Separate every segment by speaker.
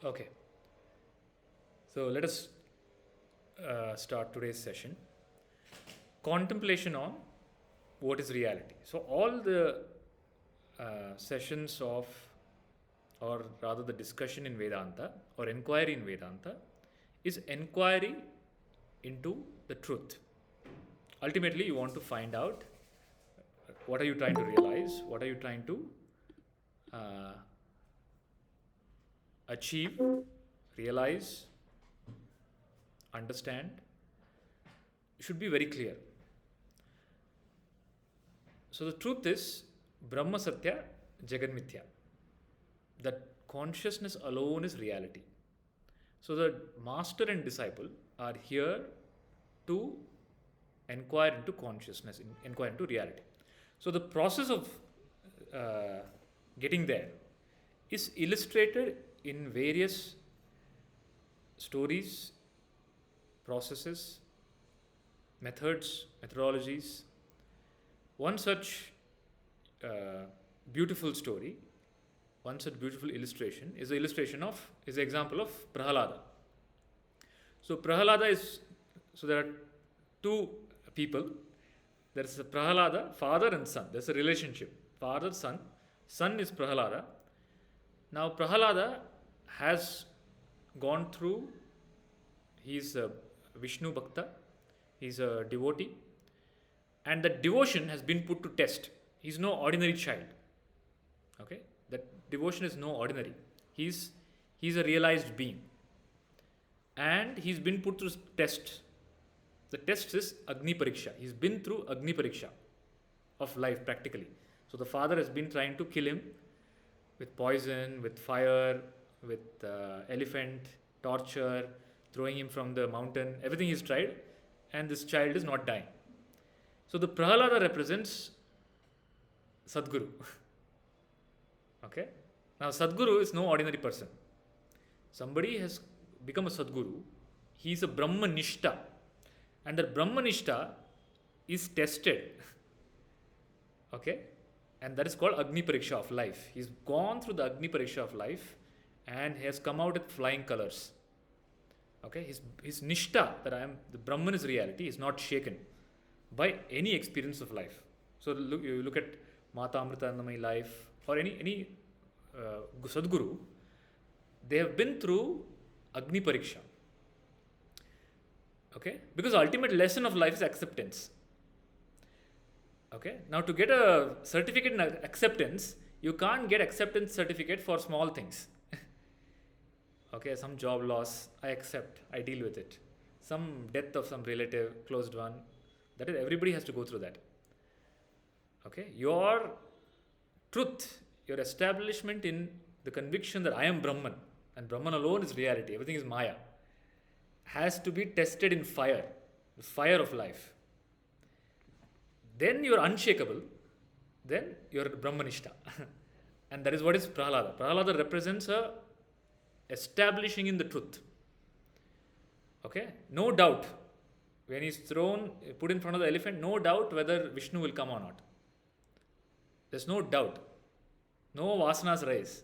Speaker 1: Okay, so let us start today's session. Contemplation on what is reality. So, all the sessions of, or rather the discussion in Vedanta or inquiry in Vedanta, is inquiry into the truth. Ultimately, you want to find out what are you trying to realize, what are you trying to uh, achieve, realize, understand. Should be very clear. So the truth is Brahma Satya Jagan Mithya. That consciousness alone is reality. So the master and disciple are here to inquire into consciousness, inquire into reality. So the process of getting there is illustrated in various stories, processes, methods, methodologies. One such beautiful story, one such beautiful illustration is the example of Prahalada. So Prahalada is, so there are two people. There is a Prahalada, father and son. There's a relationship, father, son. Son is Prahalada. Now Prahalada has gone through, he's a Vishnu Bhakta, he's a devotee, and that devotion has been put to test. He's no ordinary child. Okay? That devotion is no ordinary. He's a realized being. And he's been put through test. The test is Agni Pariksha. He's been through Agni Pariksha of life practically. So the father has been trying to kill him with poison, with fire, with elephant, torture, throwing him from the mountain. Everything he's tried, and this child is not dying. So the Prahalada represents Sadguru. Okay? Now Sadguru is no ordinary person. Somebody has become a Sadguru. He is a Brahmanishta. And that Brahmanishta is tested. Okay? And that is called Agni Pariksha of life. He's gone through the Agni Pariksha of life and he has come out with flying colors. Okay? His Nishta, that I am, the Brahman is reality, is not shaken by any experience of life. So you look at Mata Amritanandamayi life or any Sadguru, they have been through Agni Pariksha. Okay? Because the ultimate lesson of life is acceptance. Okay? Now to get a certificate in acceptance, you can't get acceptance certificate for small things. Okay, some job loss, I accept, I deal with it. Some death of some relative, closed one, that is, everybody has to go through that. Okay? Your truth, your establishment in the conviction that I am Brahman and Brahman alone is reality, everything is Maya, has to be tested in fire, the fire of life. Then you are unshakable, then you are Brahmanishta. And that is what is Prahalada. Prahalada represents a establishing in the truth. Okay? No doubt. When he is put in front of the elephant, no doubt whether Vishnu will come or not. There's no doubt. No vasanas rise.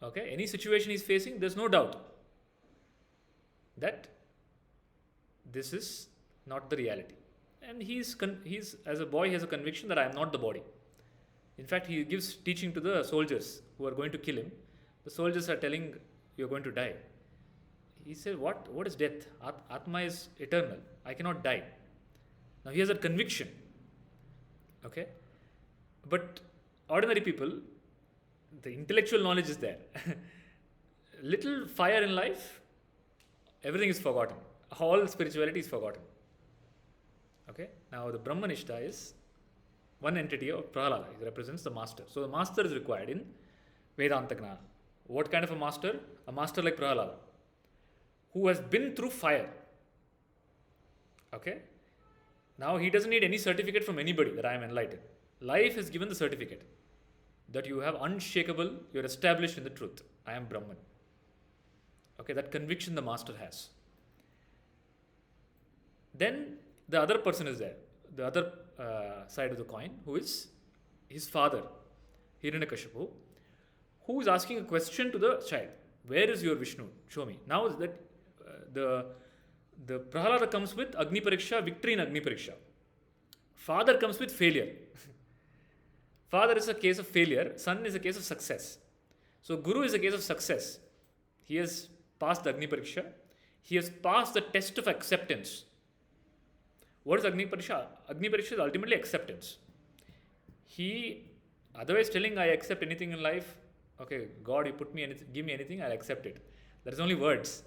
Speaker 1: Okay? Any situation he's facing, there's no doubt that this is not the reality. And he's as a boy, he has a conviction that I am not the body. In fact, he gives teaching to the soldiers who are going to kill him. The soldiers are telling, you're going to die. He said, what is death? Atma is eternal. I cannot die. Now he has a conviction. Okay? But ordinary people, the intellectual knowledge is there. Little fire in life, everything is forgotten. All spirituality is forgotten. Okay? Now the Brahmanishta is one entity of Prahalada. It represents the master. So the master is required in Vedanta Gnana. What kind of a master? A master like Prahalada, who has been through fire. Okay? Now he doesn't need any certificate from anybody that I am enlightened. Life has given the certificate that you have unshakable, you're established in the truth. I am Brahman. Okay, that conviction the master has. Then the other person is there, the other side of the coin, who is his father, Hiranyakashipu, who is asking a question to the child. Where is your Vishnu? Show me. Now that the Prahalada comes with Agni Pariksha, victory in Agni Pariksha. Father comes with failure. Father is a case of failure, son is a case of success. So Guru is a case of success. He has passed the Agni Pariksha. He has passed the test of acceptance. What is Agni Pariksha? Agni Pariksha is ultimately acceptance. He, otherwise telling I accept anything in life, okay, God, you put me anything, give me anything, I'll accept it. That is only words.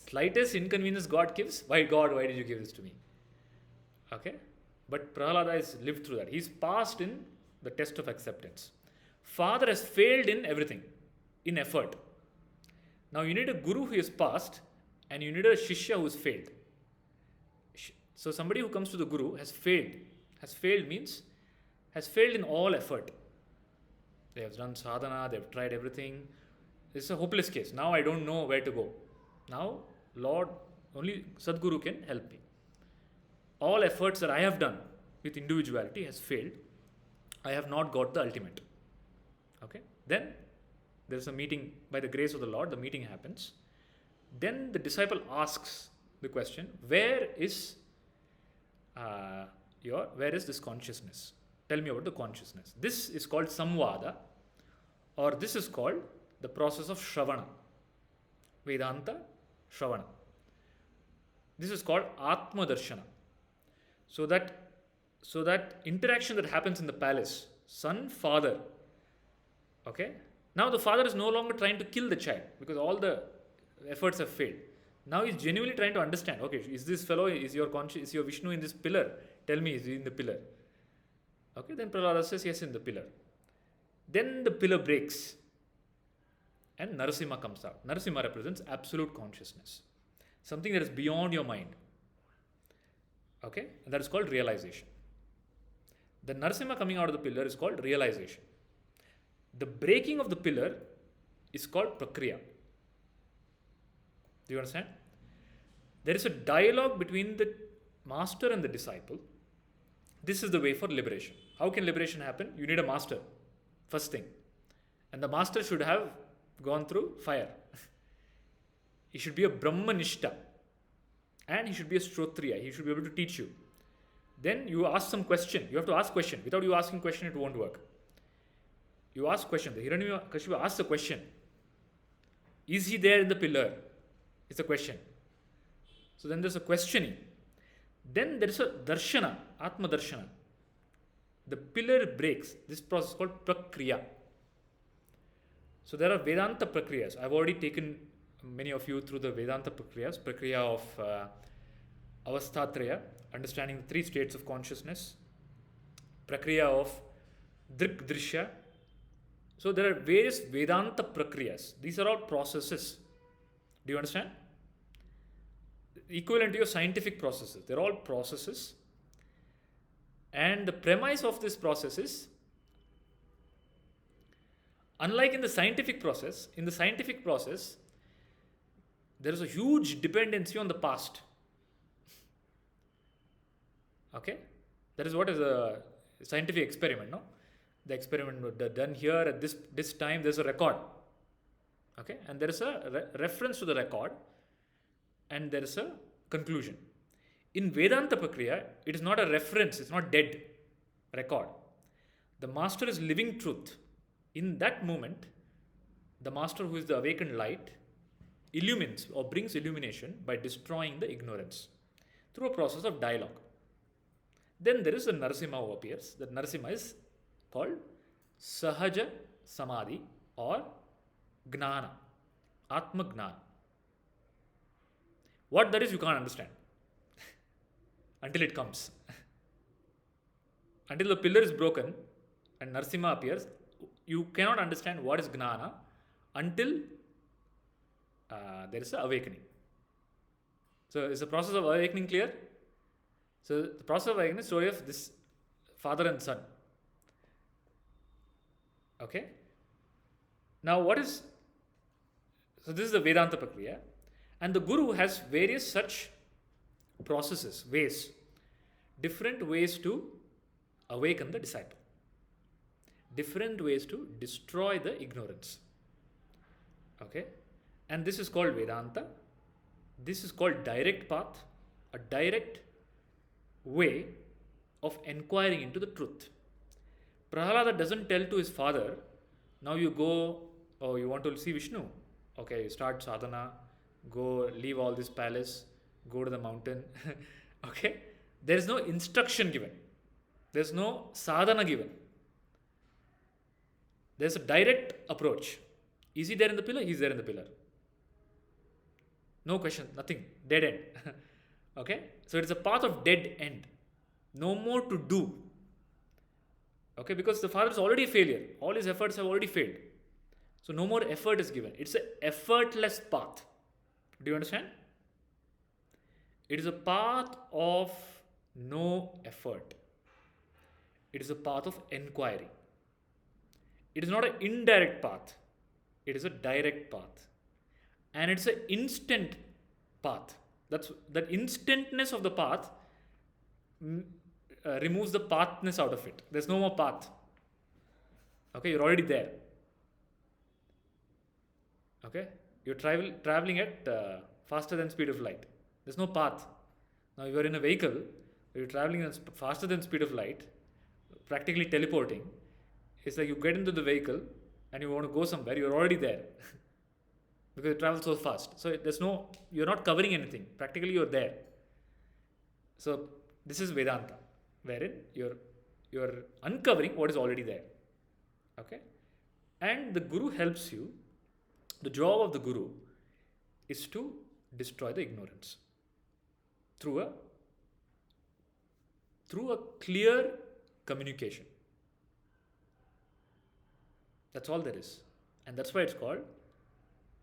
Speaker 1: Slightest inconvenience God gives, why God, why did you give this to me? Okay? But Prahalada has lived through that. He's passed in the test of acceptance. Father has failed in everything, in effort. Now you need a Guru who has passed and you need a Shishya who has failed. So somebody who comes to the Guru has failed. Has failed means has failed in all effort. They have done sadhana, they have tried everything. This is a hopeless case. Now I don't know where to go. Now, Lord, only Sadguru can help me. All efforts that I have done with individuality has failed. I have not got the ultimate. Okay? Then there is a meeting, by the grace of the Lord, the meeting happens. Then the disciple asks the question, where is this consciousness? Tell me about the consciousness. This is called Samvada, or this is called the process of Shravana. Vedanta Shravana. This is called Atma Darshana. So that interaction that happens in the palace, son, father, okay? Now the father is no longer trying to kill the child because all the efforts have failed. Now he's genuinely trying to understand, okay, is this fellow, is your Vishnu in this pillar? Tell me, is he in the pillar? Okay, then Prahlada says, yes, in the pillar. Then the pillar breaks and Narasimha comes out. Narasimha represents absolute consciousness, something that is beyond your mind. Okay, and that is called realization. The Narasimha coming out of the pillar is called realization. The breaking of the pillar is called Prakriya. Do you understand? There is a dialogue between the master and the disciple. This is the way for liberation. How can liberation happen? You need a master, first thing. And the master should have gone through fire. He should be a Brahmanishta. And he should be a Shrotriya. He should be able to teach you. Then you ask some question. You have to ask question. Without you asking question, it won't work. You ask question. The Hiranyakashipu asks a question. Is he there in the pillar? It's a question. So then there's a questioning. Then there is a darshana, Atma Darshana. The pillar breaks. This process is called Prakriya. So there are Vedanta Prakriyas. I've already taken many of you through the Vedanta Prakriyas. Prakriya of Avasthatraya, understanding the three states of consciousness. Prakriya of Drik Drishya. So there are various Vedanta Prakriyas. These are all processes. Do you understand? Equivalent to your scientific processes. They're all processes. And the premise of this process is, unlike in the scientific process, there is a huge dependency on the past. Okay? That is what is a scientific experiment, no? The experiment was done here at this time, there's a record. Okay? And there is a reference to the record and there is a conclusion. In Vedanta Prakriya, it is not a reference, it's not dead record. The master is living truth. In that moment, the master, who is the awakened light, illumines or brings illumination by destroying the ignorance through a process of dialogue. Then there is a Narasimha who appears. That Narasimha is called Sahaja Samadhi or Gnana, Atma Gnana. What that is, you can't understand until it comes. Until the pillar is broken and Narasimha appears, you cannot understand what is Gnana until there is an awakening. So is the process of awakening clear? So the process of awakening is the story of this father and son. Okay? Now so this is the Vedanta Prakriya. And the Guru has various such processes, ways, different ways to awaken the disciple, different ways to destroy the ignorance. Okay? And this is called Vedanta. This is called direct path, a direct way of inquiring into the truth. Prahalada doesn't tell to his father, now you go, oh, you want to see Vishnu? Okay, start sadhana, go leave all this palace, go to the mountain. Okay? There is no instruction given. There's no sadhana given. There's a direct approach. Is he there in the pillar? He's there in the pillar. No question, nothing. Dead end. Okay? So it's a path of dead end. No more to do. Okay? Because the father is already a failure. All his efforts have already failed. So no more effort is given. It's an effortless path. Do you understand? It is a path of no effort. It is a path of inquiry. It is not an indirect path. It is a direct path. And it's an instant path. That instantness of the path removes the pathness out of it. There's no more path. Okay, you're already there. Okay, you're traveling at faster than speed of light. There's no path. Now you're in a vehicle, you're traveling at faster than speed of light, practically teleporting. It's like you get into the vehicle and you want to go somewhere, you're already there. Because it travels so fast. So you're not covering anything. Practically you're there. So this is Vedanta, wherein you're uncovering what is already there. Okay? And the Guru helps you. The job of the Guru is to destroy the ignorance through a clear communication. That's all there is. And that's why it's called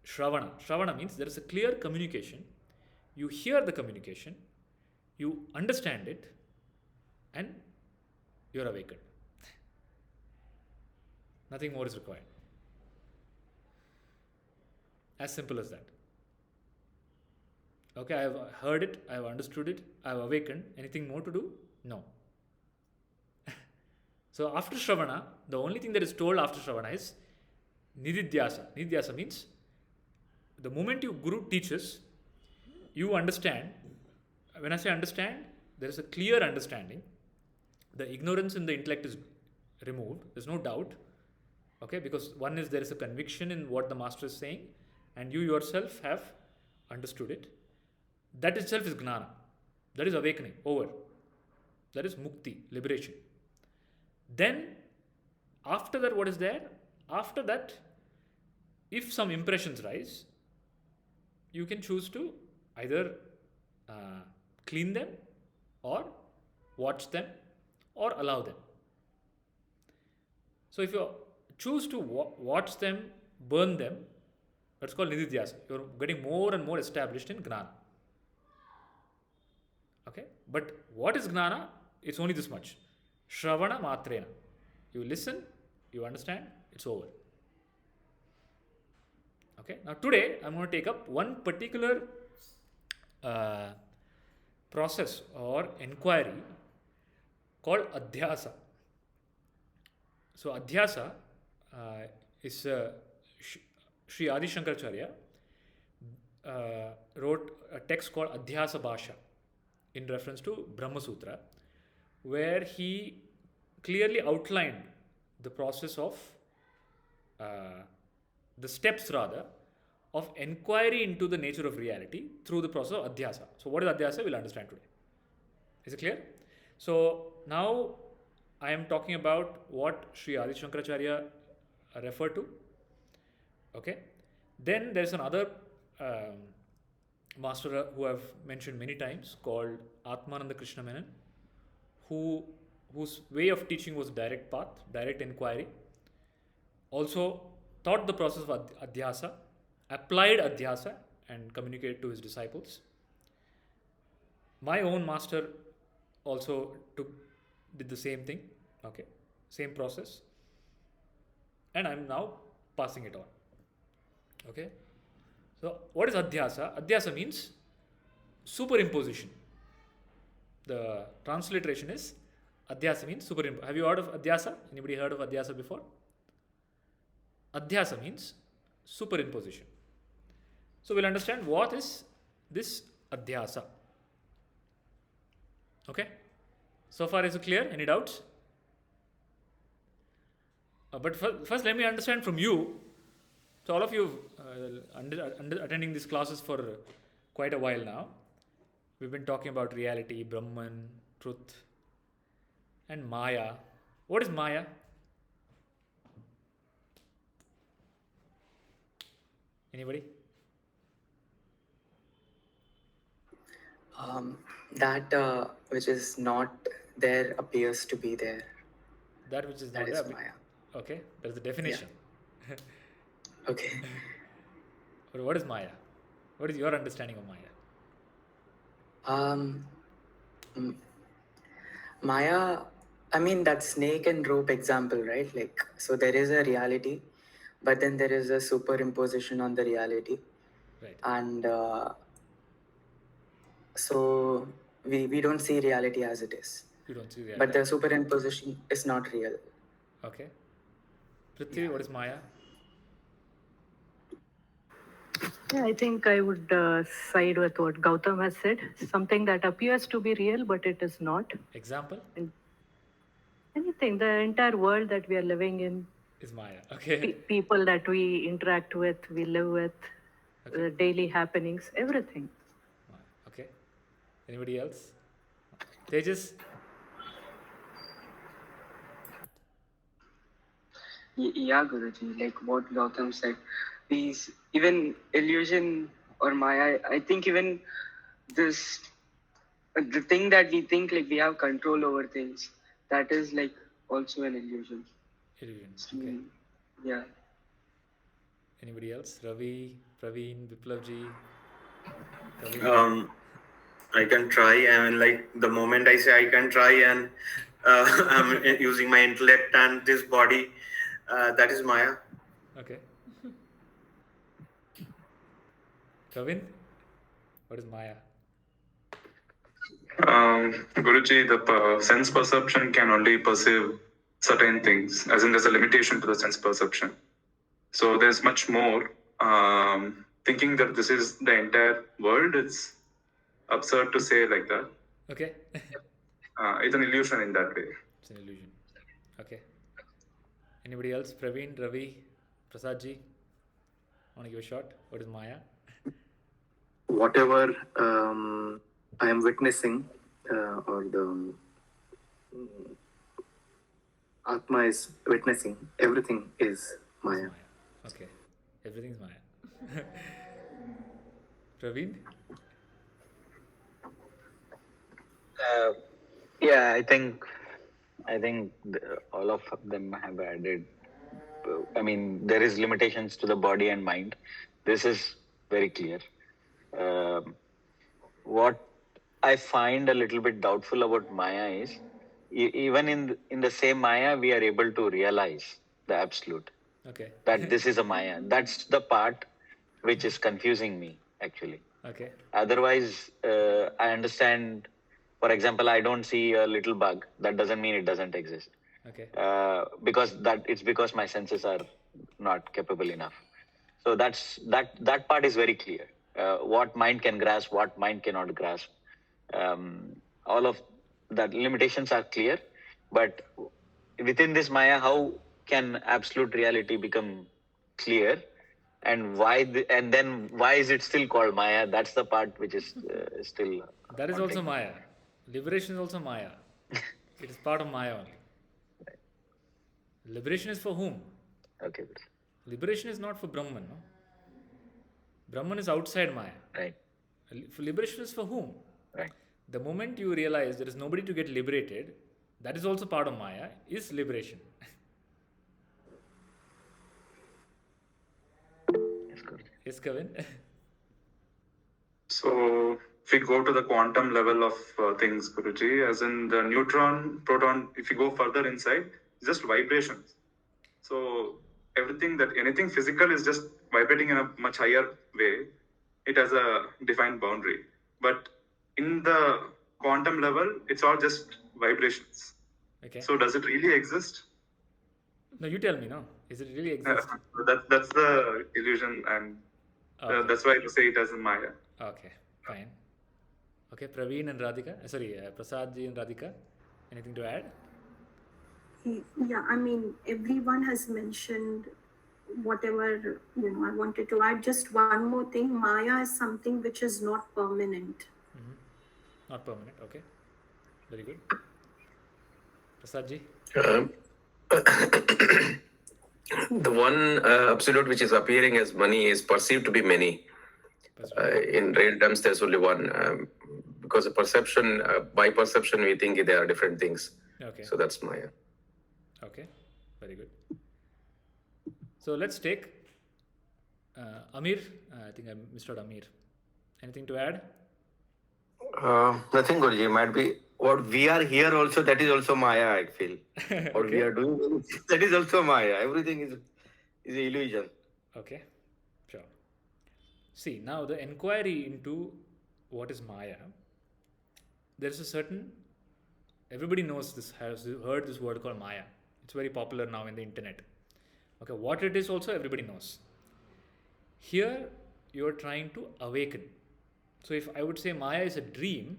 Speaker 1: Shravana. Shravana means there is a clear communication. You hear the communication, you understand it, and you're awakened. Nothing more is required. As simple as that. Okay, I have heard it, I have understood it, I have awakened. Anything more to do? No. So after Shravana, the only thing that is told after Shravana is Nididhyasa. Nididhyasa means the moment your Guru teaches, you understand. When I say understand, there is a clear understanding. The ignorance in the intellect is removed. There's no doubt. Okay, because one is there is a conviction in what the master is saying, and you yourself have understood it. That itself is gnana. That is awakening, over. That is mukti, liberation. Then, after that, what is there? After that, if some impressions rise, you can choose to either clean them or watch them or allow them. So if you choose to watch them, burn them, that's called Nididhyasa. You're getting more and more established in Gnana. Okay? But what is Gnana? It's only this much. Shravana Matrena. You listen, you understand, it's over. Okay? Now today, I'm going to take up one particular process or inquiry called Adhyasa. So Adhyasa is Sri Adi Shankaracharya wrote a text called Adhyasa Bhasha in reference to Brahma Sutra, where he clearly outlined the process of the steps rather of inquiry into the nature of reality through the process of Adhyasa. So what is Adhyasa? We'll understand today. Is it clear? So now I am talking about what Sri Adi Shankaracharya referred to. Okay. Then there is another master who I've mentioned many times called Atmananda Krishna Menon, whose way of teaching was direct path, direct inquiry. Also taught the process of Adhyasa, applied Adhyasa and communicated to his disciples. My own master also did the same thing, okay, same process, and I'm now passing it on. Okay, so what is Adhyasa? Adhyasa means superimposition. The transliteration is Adhyasa means superimposition. Have you heard of Adhyasa? Anybody heard of Adhyasa before? Adhyasa means superimposition. So we'll understand what is this Adhyasa. Okay? So far is it clear? Any doubts? But first let me understand from you. So all of you attending these classes for quite a while now. We've been talking about reality, Brahman, truth, and Maya. What is Maya? Anybody?
Speaker 2: That which is not there appears to be there.
Speaker 1: That which is
Speaker 2: That
Speaker 1: not
Speaker 2: is
Speaker 1: there.
Speaker 2: Maya.
Speaker 1: Okay, that's the definition.
Speaker 2: Okay.
Speaker 1: But what is Maya? What is your understanding of Maya?
Speaker 2: M- Maya, I mean, that snake and rope example, right? Like, so there is a reality, but then there is a superimposition on the reality.
Speaker 1: Right.
Speaker 2: And so we don't see reality as it is.
Speaker 1: You don't see
Speaker 2: But
Speaker 1: reality.
Speaker 2: the superimposition is not real.
Speaker 1: Okay. Prithvi, what is Maya?
Speaker 3: Yeah, I think I would side with what Gautam has said. Something that appears to be real, but it is not.
Speaker 1: Example
Speaker 3: And anything, the entire world that we are living in,
Speaker 1: is Maya. Okay.
Speaker 3: people that we interact with, we live with,
Speaker 1: Okay.
Speaker 3: the daily happenings, everything.
Speaker 1: Maya. Okay. Anybody else? Tejas?
Speaker 4: Yeah, Guruji, like what Gautam said, these even illusion or Maya, I think even this, the thing that we think like we have control over things, that is like also an illusion.
Speaker 1: Illusion. Okay.
Speaker 4: Yeah.
Speaker 1: Anybody else? Ravi, Praveen, Biplavji?
Speaker 5: I can try. I mean, like the moment I say I can try, and I'm using my intellect and this body, that is Maya.
Speaker 1: Okay. Praveen, what is Maya?
Speaker 6: Guruji, the sense perception can only perceive certain things, as in there's a limitation to the sense perception. So there's much more. Thinking that this is the entire world, it's absurd to say like that.
Speaker 1: Okay.
Speaker 6: It's an illusion in that way.
Speaker 1: It's an illusion. Okay. Anybody else? Praveen, Ravi, Prasadji? Want to give a shot? What is Maya?
Speaker 7: Whatever I am witnessing, or the Atma is witnessing, everything is Maya.
Speaker 1: Maya. Okay. Everything's Maya. Praveen?
Speaker 8: Yeah, I think all of them have added. I mean, there is limitations to the body and mind. This is very clear. What I find a little bit doubtful about Maya is even in the same Maya, we are able to realize the absolute.
Speaker 1: Okay.
Speaker 8: That this is a Maya. That's the part which is confusing me, actually.
Speaker 1: Okay.
Speaker 8: Otherwise, I understand. For example, I don't see a little bug. That doesn't mean it doesn't exist.
Speaker 1: Okay.
Speaker 8: Because my senses are not capable enough. So that part is very clear. What mind can grasp, what mind cannot grasp. All of that limitations are clear. But within this Maya, how can absolute reality become clear? And then why is it still called Maya? That's the part which is still.
Speaker 1: That is also Maya. Liberation is also Maya. It is part of Maya only. Liberation is for whom?
Speaker 8: Okay.
Speaker 1: Liberation is not for Brahman. No? Brahman is outside Maya.
Speaker 8: Right.
Speaker 1: Liberation is for whom?
Speaker 8: Right.
Speaker 1: The moment you realize there is nobody to get liberated, that is also part of Maya, is liberation. Yes, Kevin.
Speaker 6: So if we go to the quantum level of things, Guruji, as in the neutron, proton, if you go further inside, it's just vibrations. So anything physical is just vibrating in a much higher way. It has a defined boundary. But in the quantum level, it's all just vibrations.
Speaker 1: Okay.
Speaker 6: So does it really exist?
Speaker 1: No, you tell me, no? Is it really exist?
Speaker 6: That's the illusion I'm
Speaker 1: Okay.
Speaker 6: That's why I say it as Maya.
Speaker 1: Okay, fine. Okay, Praveen and Radhika. Prasad ji and Radhika. Anything to add?
Speaker 9: Yeah, I mean, everyone has mentioned whatever, I wanted to add just one more thing. Maya is something which is not permanent.
Speaker 1: Not permanent. Okay, very good. Prasad ji.
Speaker 10: The one absolute which is appearing as money is perceived to be many. In real terms, there's only one. Because of perception, by perception, we think there are different things.
Speaker 1: Okay.
Speaker 10: So that's Maya.
Speaker 1: Okay, very good. So let's take Amir. I think I missed out Amir. Anything to add?
Speaker 11: Nothing, Guruji. Might be what we are here also. That is also Maya. I feel. What we are doing, that is also Maya. Everything is an illusion.
Speaker 1: Okay, sure. See, now the inquiry into what is Maya. There is a certain. Everybody knows this. Has heard this word called Maya. It's very popular now in the internet. Okay, what it is also everybody knows. Here you are trying to awaken. So if I would say Maya is a dream,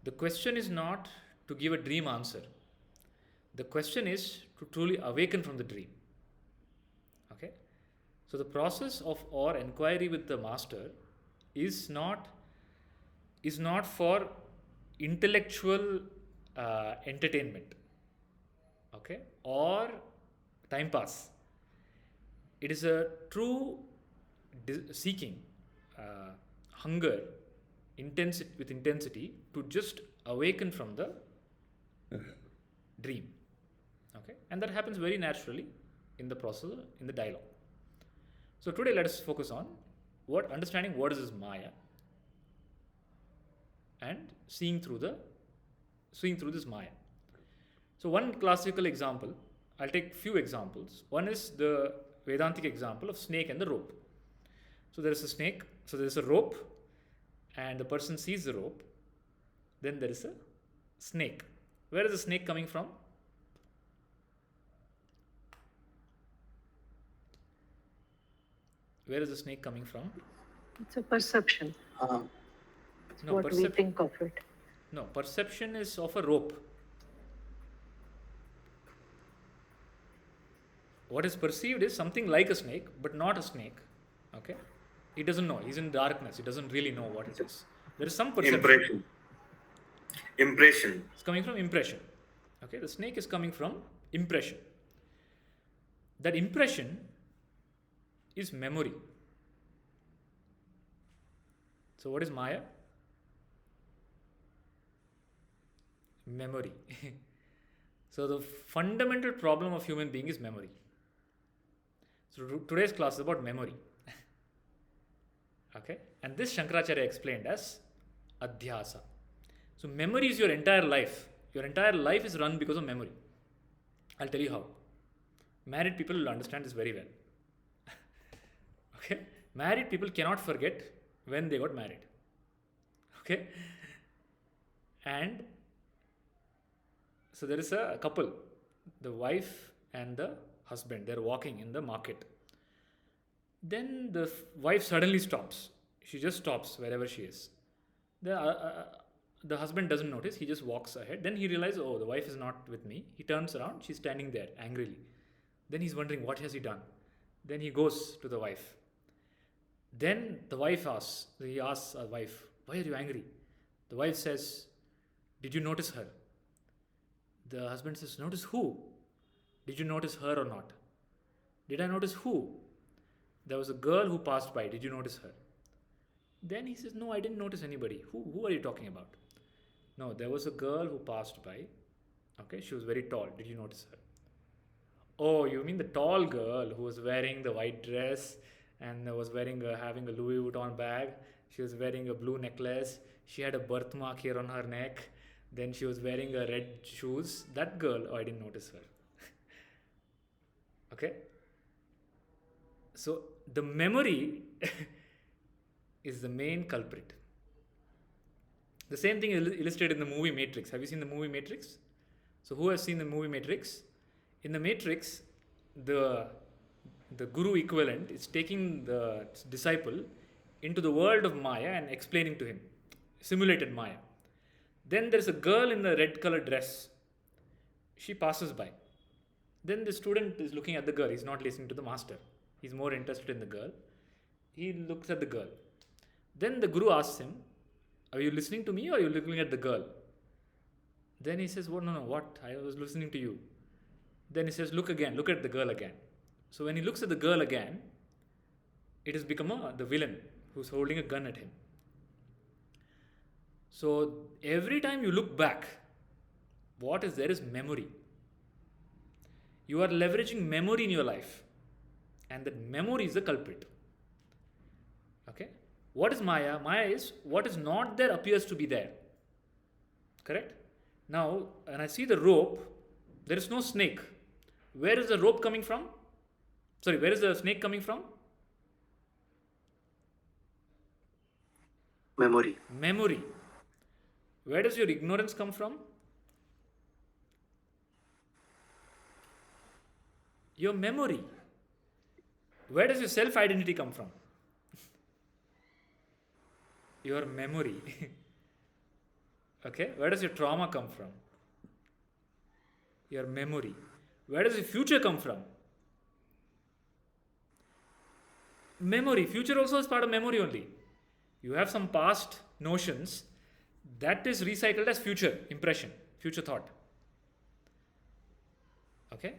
Speaker 1: the question is not to give a dream answer. The question is to truly awaken from the dream. Okay? So the process of or inquiry with the master is not for intellectual entertainment, okay, or time pass. It is a true seeking, hunger, intensity to just awaken from the dream, okay, and that happens very naturally in the process, in the dialogue. So today let us focus on understanding what is this Maya and seeing through this Maya. So one classical example, I'll take few examples. One is the Vedantic example of snake and the rope. So there is a snake, so there is a rope, and the person sees the rope. Then there is a snake. Where is the snake coming from? Where is the snake coming from?
Speaker 3: It's a perception. It's
Speaker 1: No,
Speaker 3: what we think of it.
Speaker 1: No, perception is of a rope. What is perceived is something like a snake, but not a snake. Okay? He doesn't know. He's in darkness. He doesn't really know what it is. There is some perception.
Speaker 5: Impression.
Speaker 1: It's coming from impression. Okay? The snake is coming from impression. That impression is memory. So what is Maya? Memory. So the fundamental problem of human being is memory. So today's class is about memory. Okay, and this Shankaracharya explained as Adhyasa. So memory is your entire life. Your entire life is run because of memory. I'll tell you how. Married people will understand this very well. Okay, married people cannot forget when they got married. Okay, and so there is a couple, the wife and the husband, they're walking in the market. Then the wife suddenly stops. She just stops wherever she is. The husband doesn't notice, he just walks ahead. Then he realizes, oh, the wife is not with me. He turns around, she's standing there angrily. Then he's wondering, what has he done? Then he goes to the wife. Then the wife asks the wife, why are you angry? The wife says, did you notice her? The husband says, notice who? Did you notice her or not? Did I notice who? There was a girl who passed by. Did you notice her? Then he says, no, I didn't notice anybody. Who are you talking about? No, there was a girl who passed by. Okay, she was very tall. Did you notice her? Oh, you mean the tall girl who was wearing the white dress and was having a Louis Vuitton bag. She was wearing a blue necklace. She had a birthmark here on her neck. Then she was wearing a red shoes. That girl, oh, I didn't notice her. Okay? So the memory is the main culprit. The same thing is illustrated in the movie Matrix. Have you seen the movie Matrix? So who has seen the movie Matrix? In the Matrix, the the guru equivalent is taking the disciple into the world of Maya and explaining to him, simulated Maya. Then there's a girl in a red colored dress. She passes by. Then the student is looking at the girl. He's not listening to the master. He's more interested in the girl. He looks at the girl. Then the guru asks him, are you listening to me or are you looking at the girl? Then he says, no, what? I was listening to you. Then he says, look again, look at the girl again. So when he looks at the girl again, it has become the villain who's holding a gun at him. So every time you look back, what is there is memory. You are leveraging memory in your life, and that memory is the culprit. Okay? What is Maya? Maya is what is not there appears to be there. Correct? Now, when I see the rope, there is no snake. Where is the rope coming from? Sorry, where is the snake coming from?
Speaker 11: Memory.
Speaker 1: Memory. Where does your ignorance come from? Your memory. Where does your self-identity come from? Your memory. Okay? Where does your trauma come from? Your memory. Where does your future come from? Memory. Future also is part of memory only. You have some past notions that is recycled as future impression, future thought. Okay?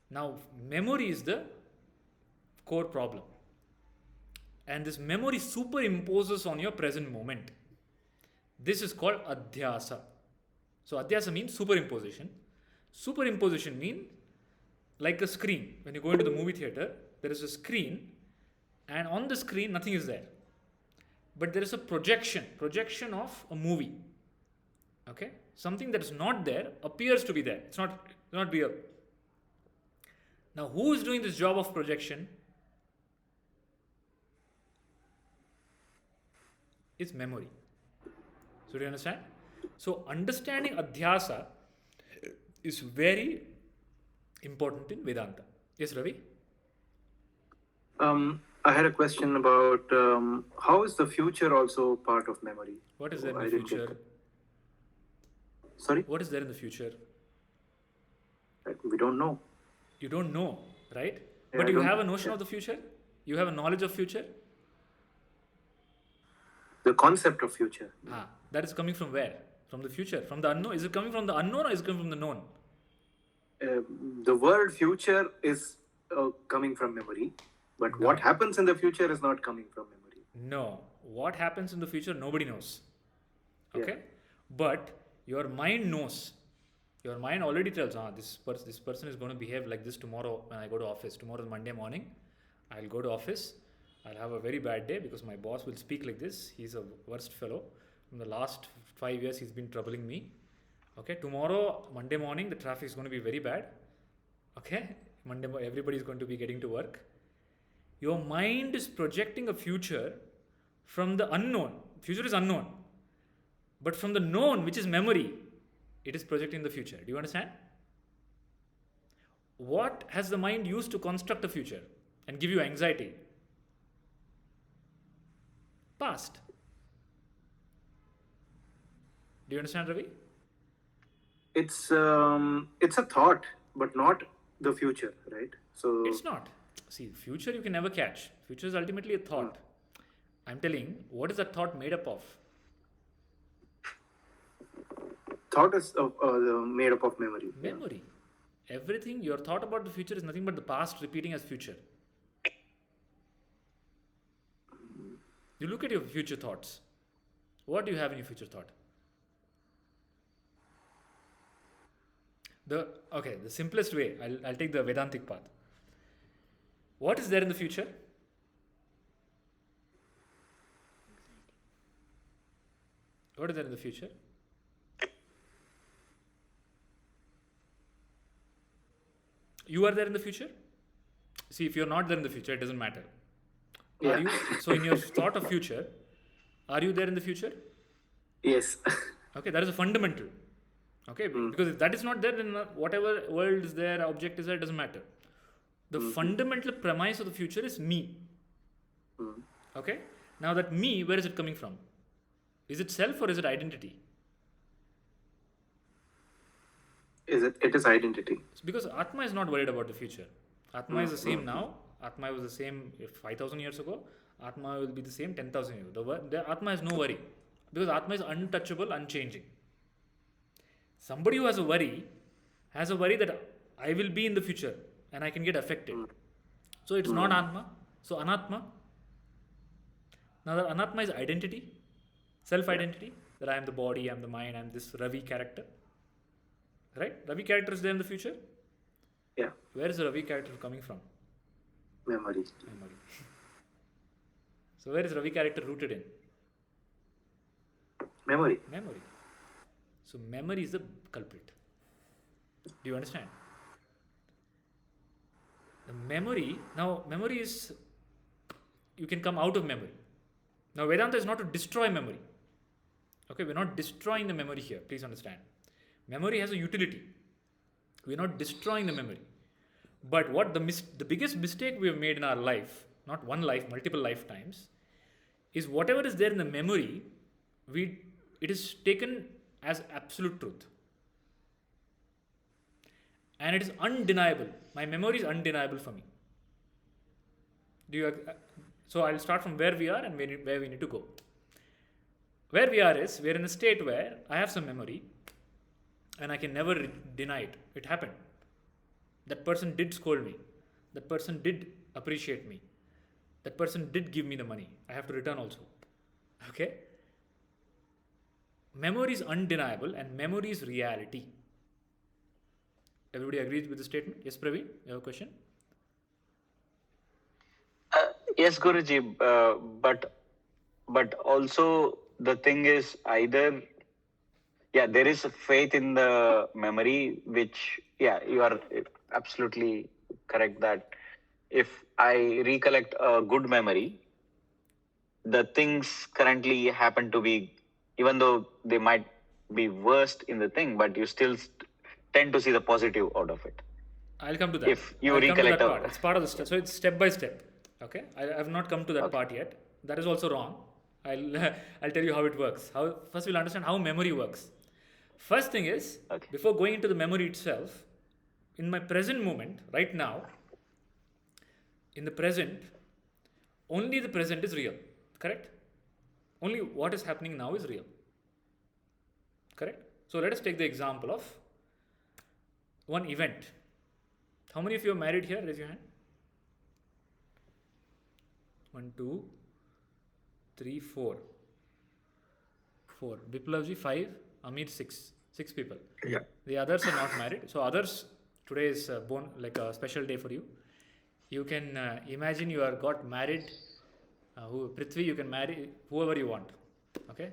Speaker 1: Now, memory is the core problem. And this memory superimposes on your present moment. This is called Adhyasa. So, Adhyasa means superimposition. Superimposition means like a screen. When you go into the movie theater, there is a screen, and on the screen, nothing is there. But there is a projection of a movie. Okay? Something that is not there appears to be there. It's not real. Now, who is doing this job of projection? It's memory. So, do you understand? So, understanding Adhyasa is very important in Vedanta. Yes, Ravi?
Speaker 7: I had a question about how is the future also part of memory?
Speaker 1: What is there in the future?
Speaker 7: Sorry?
Speaker 1: What is there in the future?
Speaker 7: We don't know.
Speaker 1: You don't know, right?
Speaker 7: Yeah,
Speaker 1: but
Speaker 7: I
Speaker 1: you
Speaker 7: don't-
Speaker 1: have a notion of the future? You have a knowledge of future?
Speaker 7: The concept of future.
Speaker 1: That is coming from where? From the future? From the unknown? Is it coming from the unknown or is it coming from the known?
Speaker 7: The word future is coming from memory, but what happens in the future is not coming from memory.
Speaker 1: No. What happens in the future, nobody knows. Okay? But your mind knows. Your mind already tells, this person is going to behave like this tomorrow when I go to office. Tomorrow is Monday morning. I'll go to office. I'll have a very bad day because my boss will speak like this. He's a worst fellow. In the last 5 years, he's been troubling me. Okay, tomorrow, Monday morning, the traffic is going to be very bad. Okay, everybody is going to be getting to work. Your mind is projecting a future from the unknown. Future is unknown. But from the known, which is memory, it is projecting the future. Do you understand? What has the mind used to construct a future and give you anxiety? Past. Do you understand, Ravi?
Speaker 7: It's a thought, but not the future, right? So
Speaker 1: It's not. See, future you can never catch. Future is ultimately a thought. I'm telling, what is that thought made up of?
Speaker 7: thought is made up of memory.
Speaker 1: Memory. Everything, your thought about the future is nothing but the past repeating as future. You look at your future thoughts. What do you have in your future thought? The simplest way, I'll take the Vedantic path. What is there in the future? What is there in the future? You are there in the future? See, if you're not there in the future, it doesn't matter. Are you? So in your thought of future, are you there in the future?
Speaker 7: Yes.
Speaker 1: Okay, that is a fundamental. Okay, because if that is not there, then whatever world is there, object is there, it doesn't matter. The fundamental premise of the future is me. Okay? Now that me, where is it coming from? Is it self or is it identity?
Speaker 7: It is identity.
Speaker 1: It's because Atma is not worried about the future. Atma is the same now. Atma was the same 5,000 years ago. Atma will be the same 10,000 years ago. The Atma has no worry. Because Atma is untouchable, unchanging. Somebody who has a worry that I will be in the future and I can get affected. So it's not Atma. So Anatma. Now the Anatma is identity, self-identity, that I am the body, I am the mind, I am this Ravi character. Right? Ravi character is there in the future?
Speaker 7: Yeah.
Speaker 1: Where is the Ravi character coming from?
Speaker 7: Memory.
Speaker 1: So where is Ravi character rooted in?
Speaker 7: Memory.
Speaker 1: So memory is the culprit. Do you understand? The memory is, you can come out of memory. Now Vedanta is not to destroy memory. Okay, we're not destroying the memory here, please understand. Memory has a utility. We're not destroying the memory. But what the biggest mistake we have made in our life, not one life, multiple lifetimes, is whatever is there in the memory, it is taken as absolute truth. And it is undeniable. My memory is undeniable for me. So I'll start from where we are and where we need to go. Where we are is, we're in a state where I have some memory and I can never deny it. It happened. That person did scold me. That person did appreciate me. That person did give me the money. I have to return also. Okay? Memory is undeniable and memory is reality. Everybody agrees with the statement? Yes, Praveen, you have a question?
Speaker 8: Yes, Guruji, but also the thing is either, there is a faith in the memory, which, you are absolutely correct that if I recollect a good memory, the things currently happen to be, even though they might be worst in the thing, but you still tend to see the positive out of it.
Speaker 1: I'll come to that.
Speaker 8: If you recollect
Speaker 1: part. It's part of the step. So it's step by step. Okay, I have not come to that part yet. That is also wrong. I'll tell you how it works. First we'll understand how memory works. First thing is, before going into the memory itself, in my present moment, right now, in the present, only the present is real. Correct? Only what is happening now is real. Correct? So let us take the example of one event. How many of you are married here? Raise your hand. 1, 2, 3, 4. 4. Biplavji 5. Amit 6. 6 people.
Speaker 11: Yeah.
Speaker 1: The others are not married. So others, today is like a special day for you. You can imagine you are got married. Prithvi, you can marry whoever you want. Okay?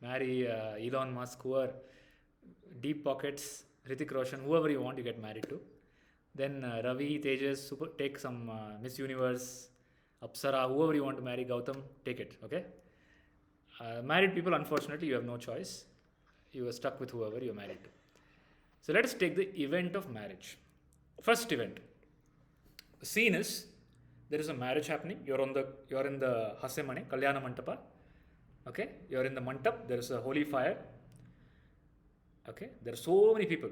Speaker 1: Marry Elon Musk, whoever. Deep pockets, Hrithik Roshan, whoever you want, you get married to. Then Ravi, Tejas, take some Miss Universe, Apsara, whoever you want to marry, Gautam, take it. Okay? Married people, unfortunately, you have no choice. You are stuck with whoever you are married to. So let us take the event of marriage. First event. The scene is, there is a marriage happening. You're in the Hasemane, Kalyana Mantapa. Okay? You're in the Mantap. There is a holy fire. Okay? There are so many people.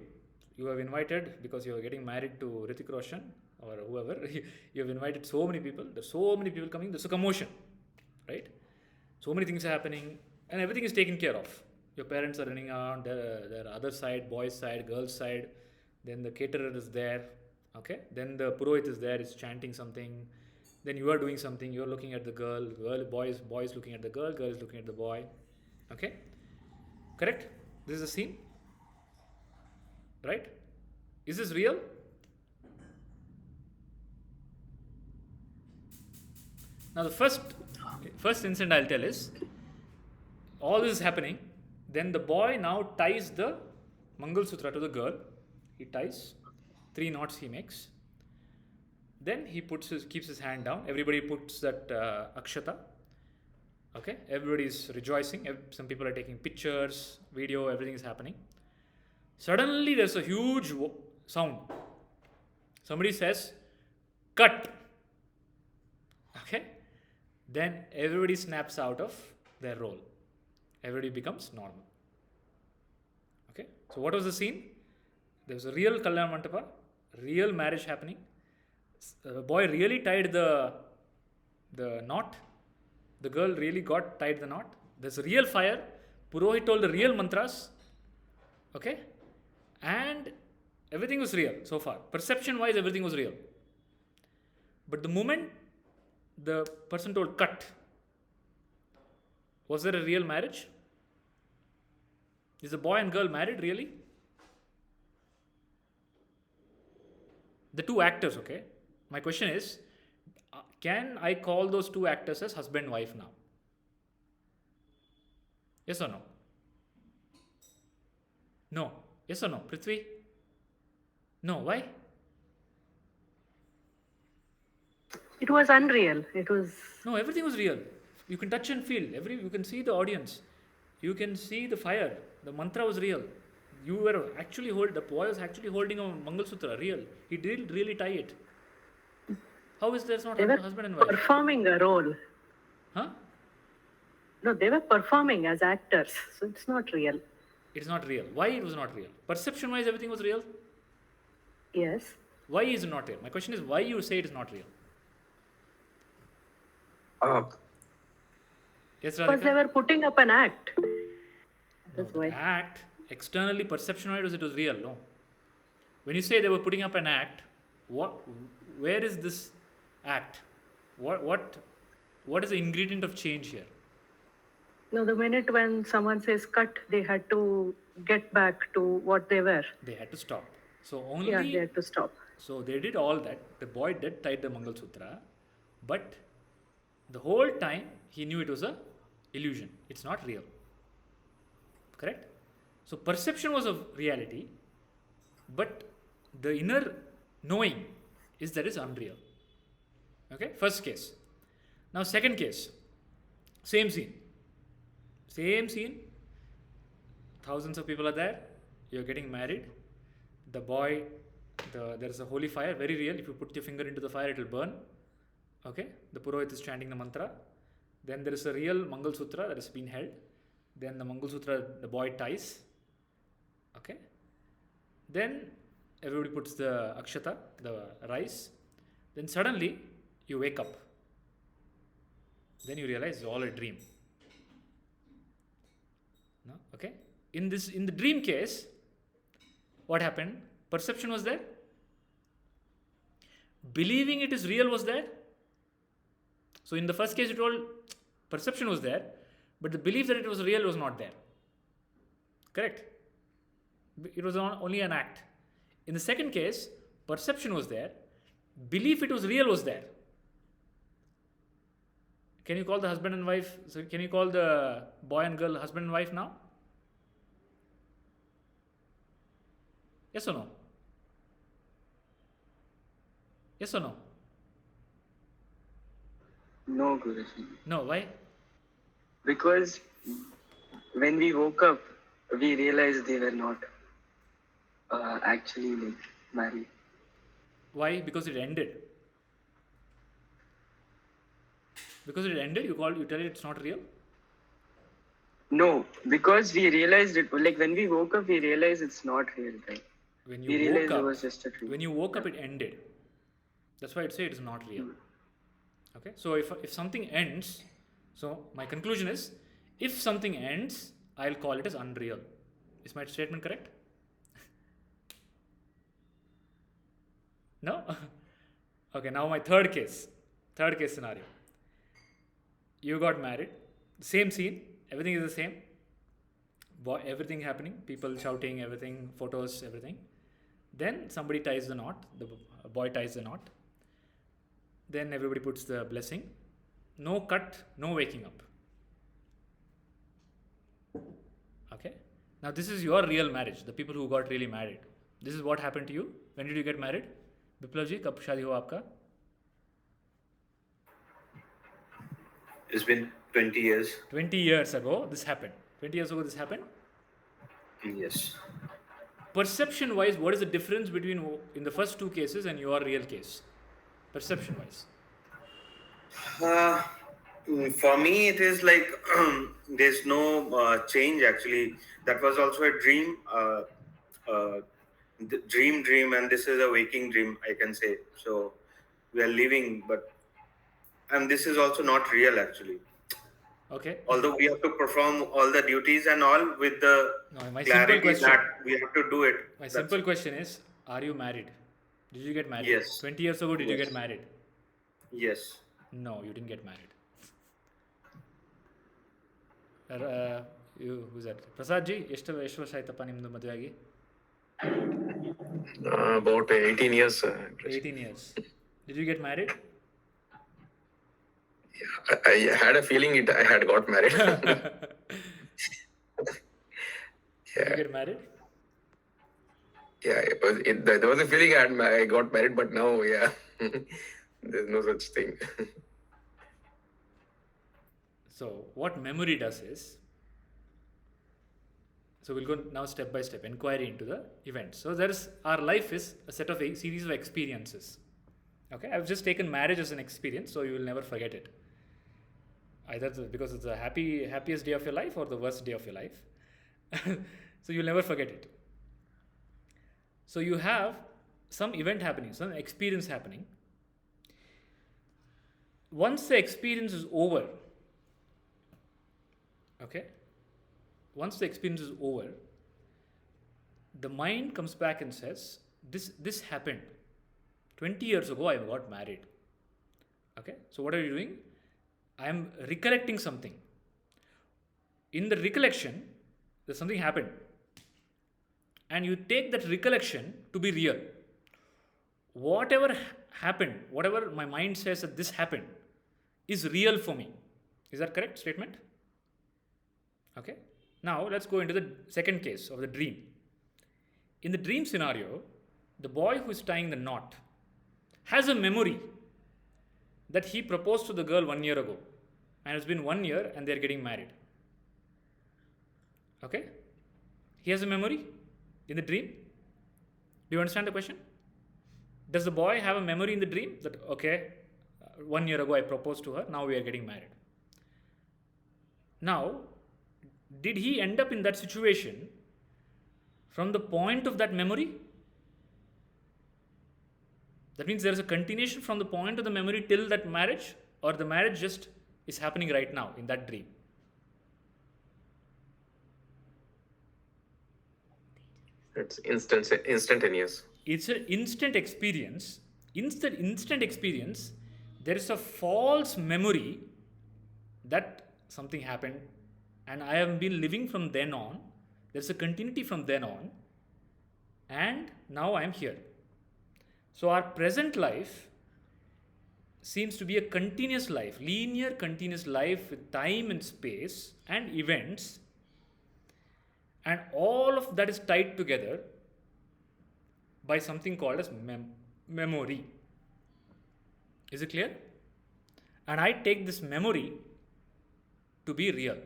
Speaker 1: You have invited, because you are getting married to Hrithik Roshan or whoever, you have invited so many people. There's so many people coming. There's a commotion. Right? So many things are happening and everything is taken care of. Your parents are running around, their other side, boys' side, girls' side. Then the caterer is there. Okay? Then the Purohit is there, is chanting something. Then you are doing something, you are looking at the boy is looking at the girl is looking at the boy. Okay? Correct? This is the scene. Right? Is this real? Now the first incident I'll tell is, all this is happening, then the boy now ties the Mangal Sutra to the girl. He ties, 3 knots he makes. Then he keeps his hand down. Everybody puts that akshata. Okay? Everybody is rejoicing. Some people are taking pictures, video, everything is happening. Suddenly there's a huge sound. Somebody says, cut, okay, then everybody snaps out of their role. Everybody becomes normal. Okay, so what was the scene? There was a real Kalyan Mantapa, real marriage happening. The boy really tied the knot. The girl really tied the knot. There's a real fire. Purohit told the real mantras. Okay, and everything was real so far. Perception wise, everything was real. But the moment the person told cut, was there a real marriage? Is the boy and girl married really? The two actors, okay? My question is, can I call those two actors as husband and wife now? Yes or no? No. Yes or no? Prithvi? No. Why?
Speaker 3: It was unreal. It was.
Speaker 1: No, everything was real. You can touch and feel. You can see the audience. You can see the fire. The mantra was real. You were actually the boy was actually holding a Mangal Sutra, real. He did really tie it. How is there not
Speaker 3: They were
Speaker 1: husband and wife?
Speaker 3: performing a role.
Speaker 1: Huh?
Speaker 3: No, they were performing as actors. So it's not real.
Speaker 1: It's not real. Why it was not real? Perception wise, everything was real.
Speaker 3: Yes.
Speaker 1: Why is it not real? My question is why you say it is not real? Yes, Radhika?
Speaker 3: Because they were putting up an act. That's why.
Speaker 1: Act, externally, perception wise, it was real, no? When you say they were putting up an act, where is this act? What is the ingredient of change here?
Speaker 3: No, the minute when someone says cut, they had to get back to what they were.
Speaker 1: They had to stop. So only.
Speaker 3: Yeah, they had to stop.
Speaker 1: So they did all that. The boy did tie the Mangal Sutra, but the whole time he knew it was a illusion. It's not real. Correct? So perception was of reality, but the inner knowing is that is unreal. Okay? First case. Now second case. Same scene. Same scene. Thousands of people are there. You're getting married. The boy, there is a holy fire, very real. If you put your finger into the fire, it will burn. Okay? The Purohit is chanting the mantra. Then there is a real Mangal Sutra that has been held. Then the Mangal Sutra, the boy ties. Okay? Then everybody puts the akshata, the rice. Then suddenly you wake up. Then you realize it's all a dream. No? Okay? In the dream case, what happened? Perception was there. Believing it is real was there. So in the first case, you told perception was there, but the belief that it was real was not there. Correct? It was only an act. In the second case, perception was there, belief it was real was there. Can you call the husband and wife? So can you call the boy and girl husband and wife now? Yes or no? Yes or no?
Speaker 4: No, Guruji.
Speaker 1: No, why?
Speaker 4: Because when we woke up, we realized they were not actually married.
Speaker 1: Why? Because it ended. Because it ended, you tell it it's not real?
Speaker 4: No, because we realized it, like when we woke up, we realized it's not real, right?
Speaker 1: When
Speaker 4: we
Speaker 1: you
Speaker 4: realized
Speaker 1: woke
Speaker 4: it
Speaker 1: up,
Speaker 4: was just a dream.
Speaker 1: when you woke up, it ended. That's why I'd say it is not real. Okay, so if something ends, so my conclusion is, if something ends, I'll call it as unreal. Is my statement correct? No? Okay, now my third case scenario. You got married, same scene, everything is the same. Everything happening, people shouting, everything, photos, everything. Then somebody ties the knot, the boy ties the knot. Then everybody puts the blessing. No cut, no waking up. Okay? Now this is your real marriage, the people who got really married. This is what happened to you. When did you get married? Biplav ji, kab shadi hua aapka?
Speaker 5: It's been 20 years.
Speaker 1: 20 years ago this happened. 20 years ago this happened?
Speaker 5: Yes.
Speaker 1: Perception wise, what is the difference between in the first two cases and your real case? perception wise?
Speaker 5: Uh, for me, it is like there's no change actually. That was also a dream, dream, and this is a waking dream, I can say. So we are living, and this is also not real actually.
Speaker 1: Okay.
Speaker 5: Although we have to perform all the duties and all with the
Speaker 1: No, my simple
Speaker 5: clarity
Speaker 1: question.
Speaker 5: that we have to do it.
Speaker 1: My
Speaker 5: That's
Speaker 1: simple
Speaker 5: it.
Speaker 1: question is: are you married? Did you get married?
Speaker 5: Yes.
Speaker 1: 20 years ago, did you
Speaker 5: Yes.
Speaker 1: get married?
Speaker 5: Yes.
Speaker 1: No, you didn't get married. Who's that? Prasad ji, ಎಷ್ಟು ವರ್ಷ ಆಯ್ತಪ್ಪ ನಿಮ್ದು ಮದುವೆ ಆಗಿ?
Speaker 10: About 18 years.
Speaker 1: 18 years. Did you get married?
Speaker 10: I had a feeling I had got married.
Speaker 1: Did you get married?
Speaker 10: Yeah, there was a feeling I got married, but now, yeah, there's no such thing.
Speaker 1: So what memory does is, so we'll go now step by step, inquiry into the events. So our life is a set of a series of experiences. Okay, I've just taken marriage as an experience, so you will never forget it. Either because it's the happiest day of your life or the worst day of your life. So you'll never forget it. So you have some event happening, some experience happening. Once the experience is over, okay, once the experience is over, the mind comes back and says, this happened 20 years ago. I got married. Okay, so what are you doing? I am recollecting something. In the recollection, there's something happened, and you take that recollection to be real. Whatever happened, whatever my mind says that this happened, is real for me. Is that correct statement? Okay. Now let's go into the second case of the dream. In the dream scenario, the boy who is tying the knot has a memory that he proposed to the girl 1 year ago, and it's been 1 year and they're getting married. Okay? He has a memory in the dream. Do you understand the question? Does the boy have a memory in the dream that, okay, 1 year ago I proposed to her, now we are getting married? Now, did he end up in that situation from the point of that memory? That means there is a continuation from the point of the memory till that marriage, or the marriage just is happening right now in that dream?
Speaker 10: It's instantaneous.
Speaker 1: It's an instant experience. Instant experience. There is a false memory that something happened, and I have been living from then on. There's a continuity from then on, and now I am here. So our present life seems to be a continuous life, linear continuous life with time and space and events, and all of that is tied together by something called as memory. Is it clear? And I take this memory to be real,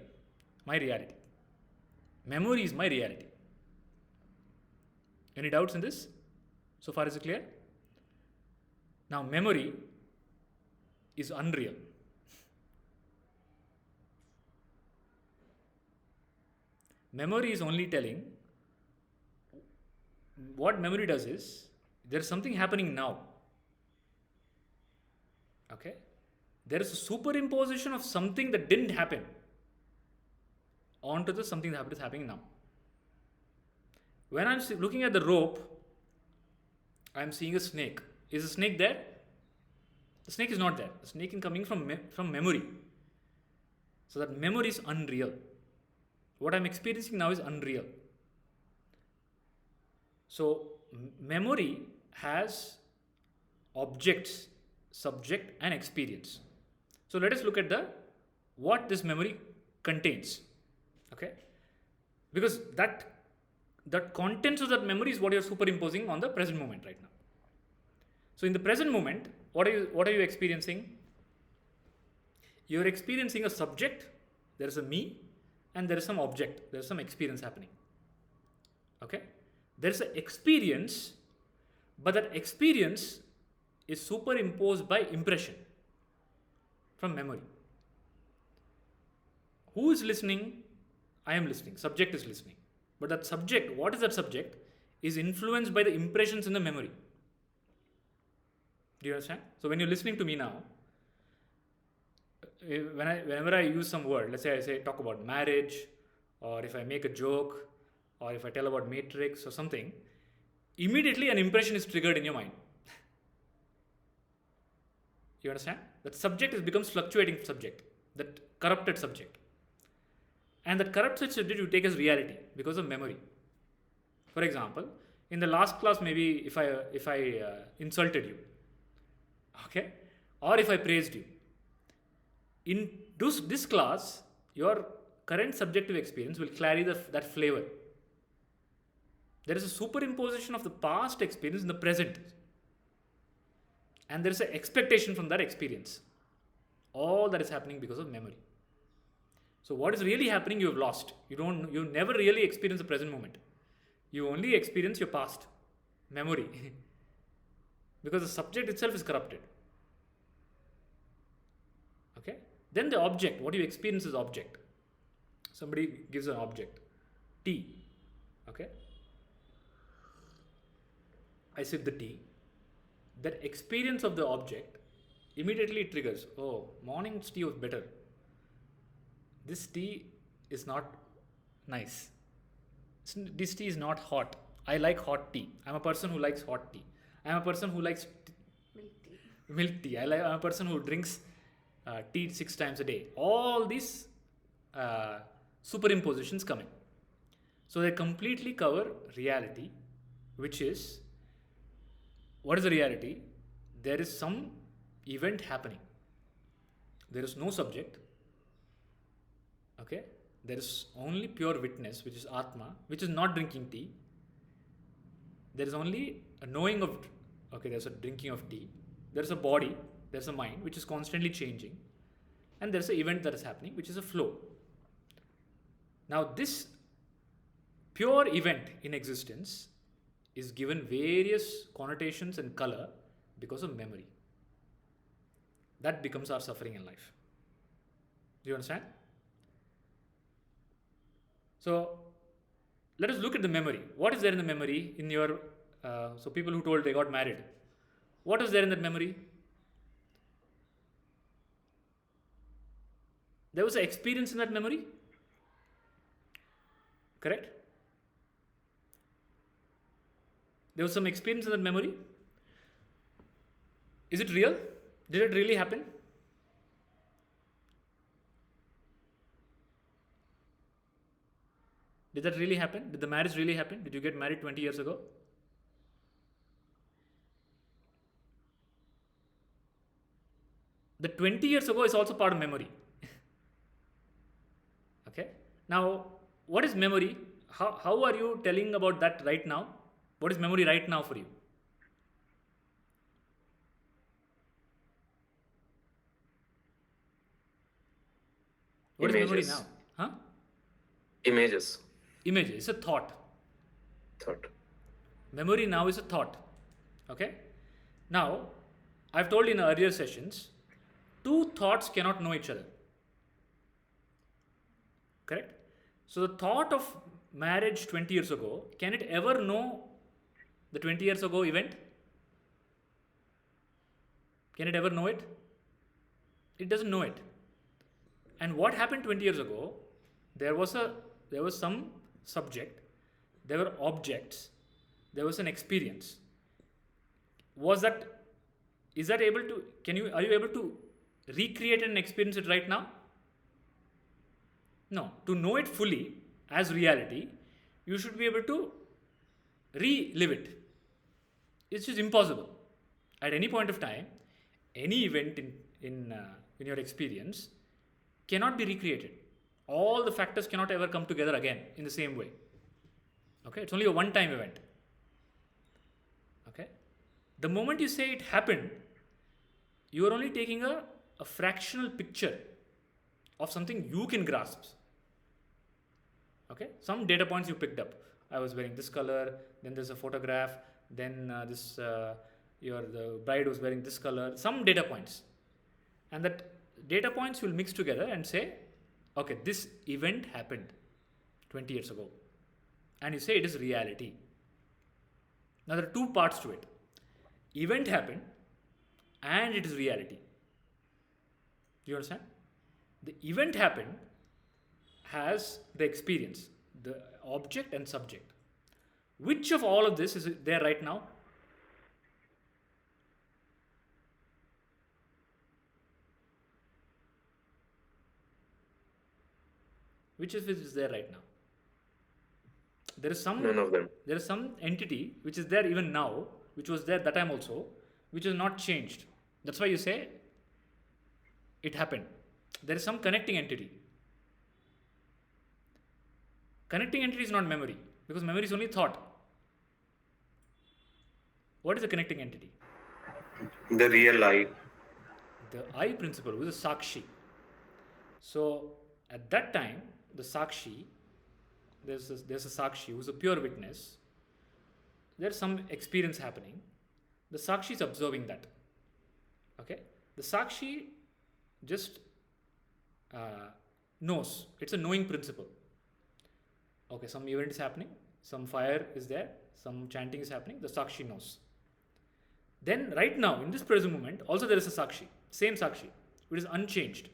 Speaker 1: my reality. Memory is my reality. Any doubts in this? So far, is it clear? Now, memory is unreal. Memory is only telling. What memory does is, there is something happening now. Okay? There is a superimposition of something that didn't happen onto the something that is happening now. When I'm looking at the rope, I'm seeing a snake. Is the snake there? The snake is not there. The snake is coming from memory. So that memory is unreal. What I'm experiencing now is unreal. So memory has objects, subject, and experience. So let us look at what this memory contains. Okay? Because that contents of that memory is what you're superimposing on the present moment right now. So in the present moment, what are you experiencing? You're experiencing a subject, there is a me, and there is some object, there is some experience happening. Okay? There is an experience, but that experience is superimposed by impression from memory. Who is listening? I am listening. Subject is listening. But that subject, what is that subject, is influenced by the impressions in the memory. Do you understand? So when you're listening to me now, whenever I use some word, let's say I say talk about marriage, or if I make a joke, or if I tell about matrix or something, immediately an impression is triggered in your mind. You understand? That subject becomes fluctuating subject, that corrupted subject. And that corrupted subject you take as reality because of memory. For example, in the last class, maybe if I insulted you, okay, or if I praised you, in this class, your current subjective experience will carry that flavor. There is a superimposition of the past experience in the present, and there is an expectation from that experience. All that is happening because of memory. So what is really happening, you have lost. You never really experience the present moment. You only experience your past memory because the subject itself is corrupted. Okay? Then the object, what you experience is object. Somebody gives an object, tea. Okay? I sip the tea. That experience of the object immediately triggers, oh, morning's tea was better. This tea is not nice. This tea is not hot. I like hot tea. I'm a person who likes hot tea. I'm a person who likes milk tea. I'm a person who drinks tea 6 times a day. All these superimpositions coming. So they completely cover reality, which is, what is the reality? There is some event happening. There is no subject. Okay? There is only pure witness, which is Atma, which is not drinking tea. There is only a knowing of, okay, there's a drinking of tea. There's a body, there's a mind, which is constantly changing. And there's an event that is happening, which is a flow. Now, this pure event in existence is given various connotations and color because of memory. That becomes our suffering in life. Do you understand? So, let us look at the memory. What is there in the memory in your, so people who told they got married, what is there in that memory? There was an experience in that memory? Correct? There was some experience in that memory? Is it real? Did it really happen? Did that really happen? Did the marriage really happen? Did you get married 20 years ago? The 20 years ago is also part of memory. Okay? Now, what is memory? How are you telling about that right now? What is memory right now for you? What is memory now? Huh?
Speaker 10: Images.
Speaker 1: Image. It's a thought.
Speaker 10: Thought.
Speaker 1: Memory now is a thought. Okay? Now, I've told in earlier sessions, 2 thoughts cannot know each other. Correct? So the thought of marriage 20 years ago, can it ever know the 20 years ago event? Can it ever know it? It doesn't know it. And what happened 20 years ago? There was some subject, there were objects, there was an experience. Are you able to recreate and experience it right now? No. To know it fully as reality, you should be able to relive it. It's just impossible. At any point of time, any event in your experience cannot be recreated. All the factors cannot ever come together again in the same way. Okay? It's only a one-time event. Okay? The moment you say it happened, you are only taking a fractional picture of something you can grasp. Okay? Some data points you picked up. I was wearing this color, then there's a photograph, then this the bride was wearing this color, some data points. And that data points will mix together and say, okay, this event happened 20 years ago. And you say it is reality. Now there are two parts to it. Event happened and it is reality. Do you understand? The event happened has the experience, the object and subject. Which of all of this is there right now? Which of it is there right now? There is some.
Speaker 10: None of them.
Speaker 1: There is some entity which is there even now, which was there that time also, which is not changed. That's why you say it happened. There is some connecting entity. Connecting entity is not memory, because memory is only thought. What is the connecting entity?
Speaker 5: The real I.
Speaker 1: The I principle, which is Sakshi. So at that time, the Sakshi, there's a Sakshi who's a pure witness. There's some experience happening. The Sakshi is observing that. Okay? The Sakshi just knows. It's a knowing principle. Okay, some event is happening, some fire is there, some chanting is happening, the Sakshi knows. Then right now, in this present moment, also there is a Sakshi, same Sakshi, which is unchanged.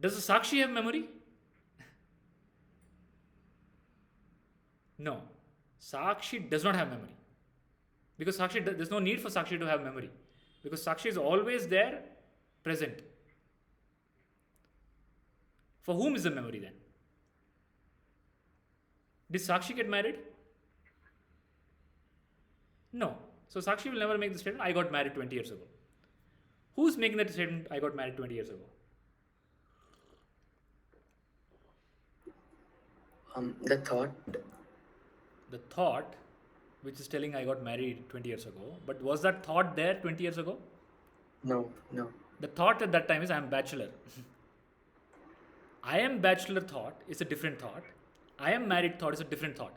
Speaker 1: Does the Sakshi have memory? No. Sakshi does not have memory. Because Sakshi, there's no need for Sakshi to have memory. Because Sakshi is always there, present. For whom is the memory then? Did Sakshi get married? No. So Sakshi will never make the statement, I got married 20 years ago. Who's making that statement, I got married 20 years ago?
Speaker 2: The thought.
Speaker 1: The thought, which is telling I got married 20 years ago. But was that thought there 20 years ago?
Speaker 2: No.
Speaker 1: The thought at that time is I am bachelor. I am bachelor thought is a different thought. I am married thought is a different thought.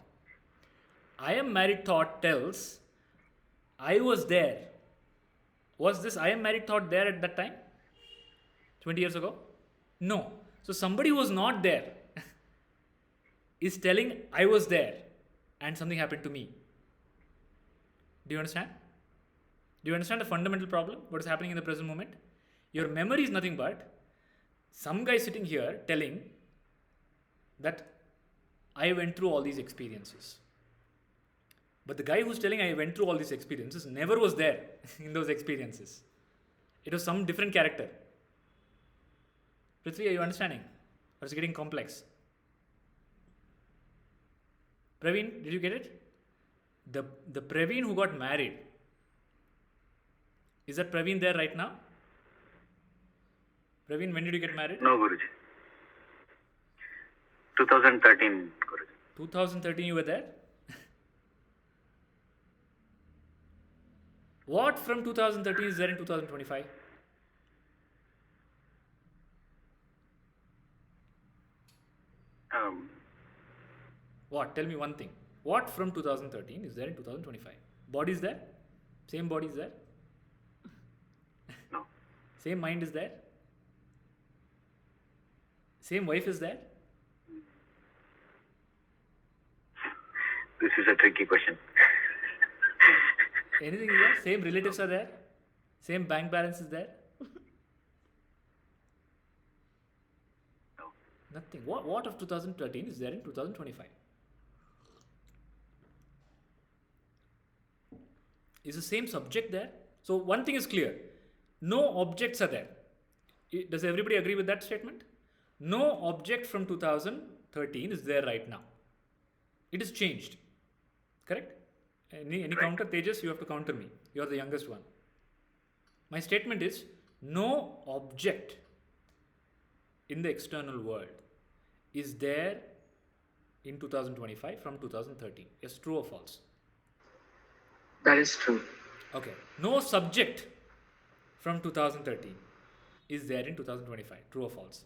Speaker 1: I am married thought tells I was there. Was this I am married thought there at that time? 20 years ago? No. So somebody who was not there is telling I was there and something happened to me. Do you understand? Do you understand the fundamental problem? What is happening in the present moment? Your memory is nothing but some guy sitting here telling that I went through all these experiences. But the guy who's telling I went through all these experiences never was there in those experiences. It was some different character. Prithvi, are you understanding? Or is it getting complex? Praveen, did you get it? The Praveen who got married, is that Praveen there right now? Praveen, when did you get married?
Speaker 12: No, Guruji. 2013, Guruji.
Speaker 1: 2013 you were there? What from 2013 is there in 2025? What? Tell me one thing. What from 2013 is there in 2025? Body is there? Same body is there?
Speaker 12: No.
Speaker 1: Same mind is there? Same wife is there?
Speaker 12: This is a tricky question.
Speaker 1: Anything is there? Same relatives are there? Same bank balance is there?
Speaker 12: No.
Speaker 1: Nothing. What of 2013 is there in 2025? Is the same subject there? So one thing is clear. No objects are there. Does everybody agree with that statement? No object from 2013 is there right now. It is changed. Correct? Any counter? Tejas, you have to counter me. You are the youngest one. My statement is no object in the external world is there in 2025 from 2013. Yes, true or false?
Speaker 4: That is true.
Speaker 1: Okay. No subject from 2013 is there in 2025. True or false?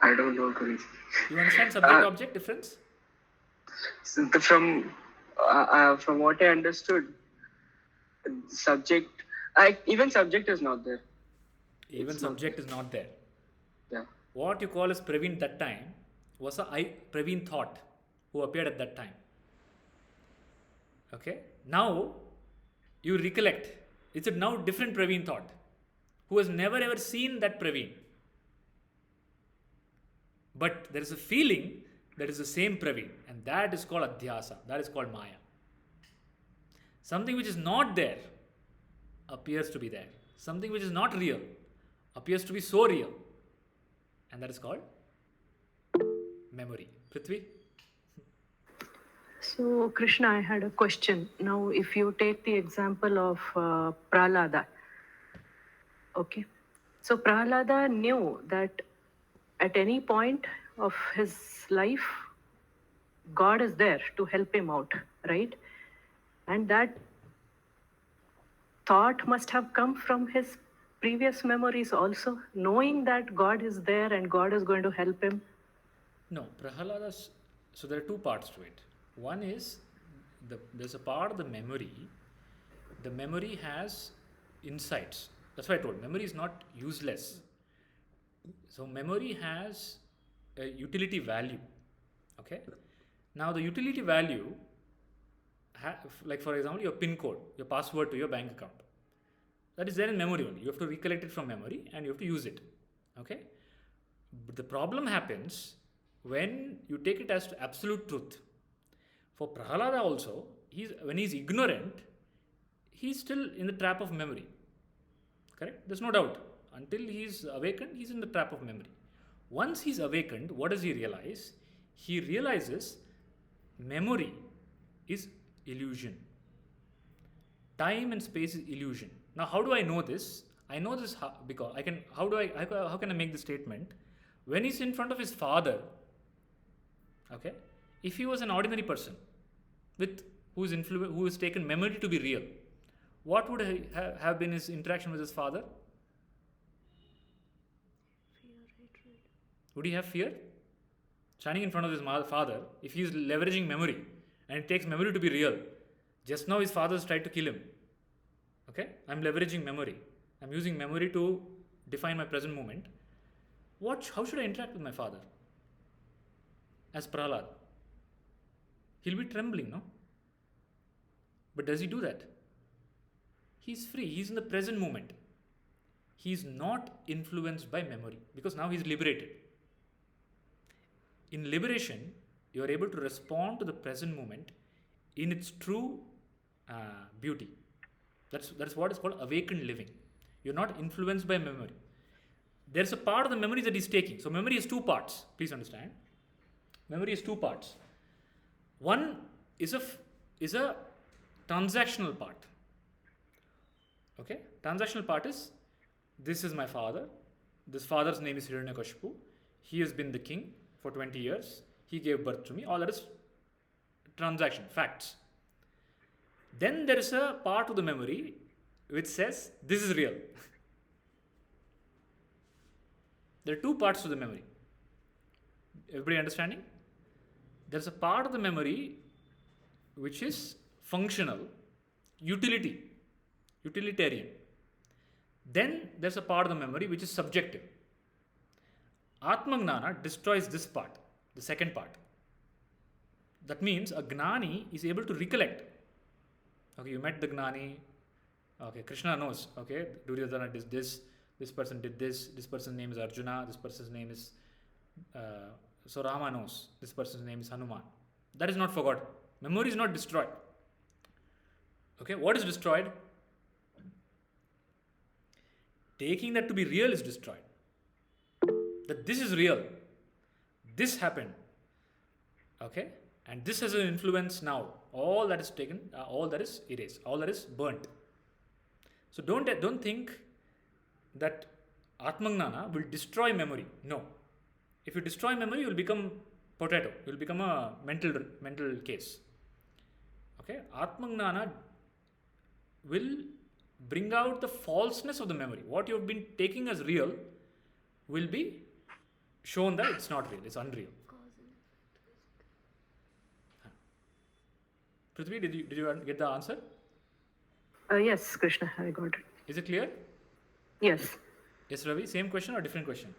Speaker 4: I don't know, Guruji.
Speaker 1: You understand subject-object difference?
Speaker 4: So from what I understood, subject, even subject is not there.
Speaker 1: Even
Speaker 4: It's not
Speaker 1: subject is not there.
Speaker 4: Yeah.
Speaker 1: What you call as Praveen that time was Praveen thought who appeared at that time. Okay. Now you recollect. It's a now different Praveen thought who has never ever seen that Praveen. But there is a feeling that is the same Praveen, and that is called Adhyasa. That is called Maya. Something which is not there appears to be there. Something which is not real appears to be so real. And that is called memory. Prithvi?
Speaker 3: So, Krishna, I had a question. Now, if you take the example of Prahlada, okay. So, Prahlada knew that at any point of his life, God is there to help him out, right? And that thought must have come from his previous memories also, knowing that God is there and God is going to help him.
Speaker 1: No, Prahalada's. So there are two parts to it. One is there's a part of the memory. The memory has insights. That's why I told memory is not useless. So memory has a utility value. Okay. Now the utility value, like for example, your PIN code, your password to your bank account. That is there in memory only. You have to recollect it from memory and you have to use it. Okay. But the problem happens when you take it as absolute truth. For Prahalada also, when he's ignorant, he's still in the trap of memory. Correct? There's no doubt. Until he's awakened, he's in the trap of memory. Once he's awakened, what does he realize? He realizes memory is illusion. Time and space is illusion. Now, how do I know this? I know this because how can I make the statement? When he's in front of his father, okay, if he was an ordinary person who has taken memory to be real, what would have been his interaction with his father? Would he have fear? Standing in front of his father, if he is leveraging memory and it takes memory to be real, just now his father has tried to kill him. Okay, I'm leveraging memory. I'm using memory to define my present moment. How should I interact with my father? As Prahlad, he'll be trembling, no? But does he do that? He's free. He's in the present moment. He's not influenced by memory because now he's liberated. In liberation, you are able to respond to the present moment in its true beauty. That's what is called awakened living. You're not influenced by memory. There's a part of the memory that he's taking. So memory is two parts. Please understand. Memory is two parts. One is a transactional part. Okay? Transactional part is, this is my father. This father's name is Hiranyakashipu. He has been the king for 20 years. He gave birth to me. All that is transaction, facts. Then there is a part of the memory which says, this is real. There are two parts to the memory. Everybody understanding? There's a part of the memory which is functional, utilitarian. Then there's a part of the memory which is subjective. Atmagnana destroys this part, the second part. That means a Gnani is able to recollect. Okay, you met the Gnani. Okay, Krishna knows. Okay, Duryodhana did this. This person did this. This person's name is Arjuna. This person's name is. So Rama knows. This person's name is Hanuman. That is not forgotten. Memory is not destroyed. Okay, what is destroyed? Taking that to be real is destroyed. That this is real. This happened. Okay, and this has an influence now. All that is taken, all that is erased, all that is burnt. So don't think that Atmagnana will destroy memory. No. If you destroy memory, you will become potato. You will become a mental case. Okay, Atmagnana will bring out the falseness of the memory. What you have been taking as real will be shown that it's not real, it's unreal. Prithvi, did you get the answer?
Speaker 3: Yes, Krishna, I got it.
Speaker 1: Is it clear?
Speaker 3: Yes.
Speaker 1: Yes, Ravi, same question or different question?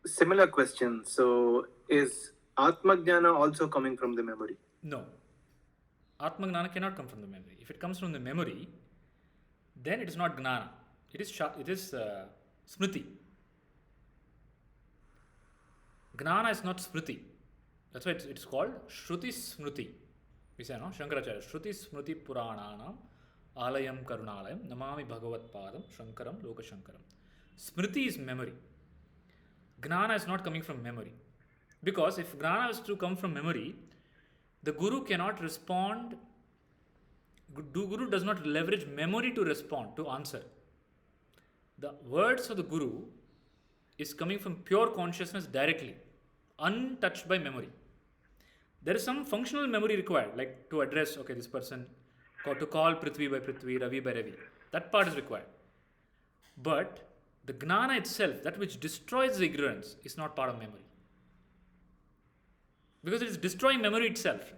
Speaker 7: Similar question. So, is Atmajnana also coming from the memory?
Speaker 1: No. Atmagnana cannot come from the memory. If it comes from the memory, then it is not Gnana. It is Smriti. Gnana is not Smriti. That's why it's called Shruti Smriti. We say, no? Shankaracharya, Shruti Smriti Purananam Alayam Karunalayam Namami Bhagavat Padam Shankaram Lokashankaram. Smriti is memory. Gnana is not coming from memory. Because if Gnana is to come from memory, the Guru cannot respond. Guru does not leverage memory to respond, to answer. The words of the Guru is coming from pure consciousness directly, untouched by memory. There is some functional memory required, like to address, okay, this person, to call Prithvi by Prithvi, Ravi by Ravi. That part is required. But the Gnana itself, that which destroys the ignorance, is not part of memory. Because it is destroying memory itself.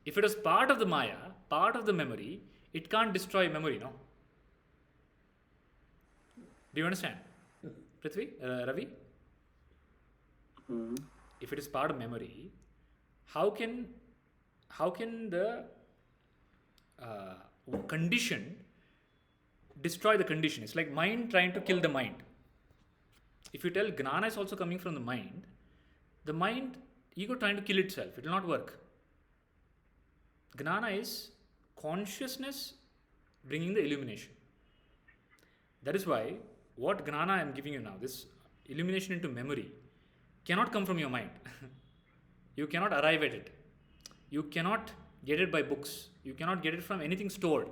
Speaker 1: If it is part of the Maya, part of the memory, it can't destroy memory, no? Do you understand? Prithvi, Ravi? If it is part of memory, how can the condition destroy the condition? It's like mind trying to kill the mind. If you tell Gnana is also coming from the mind, ego trying to kill itself, it will not work. Gnana is consciousness bringing the illumination. That is why what Gnana I am giving you now, this illumination into memory, cannot come from your mind. You cannot arrive at it. You cannot get it by books. You cannot get it from anything stored.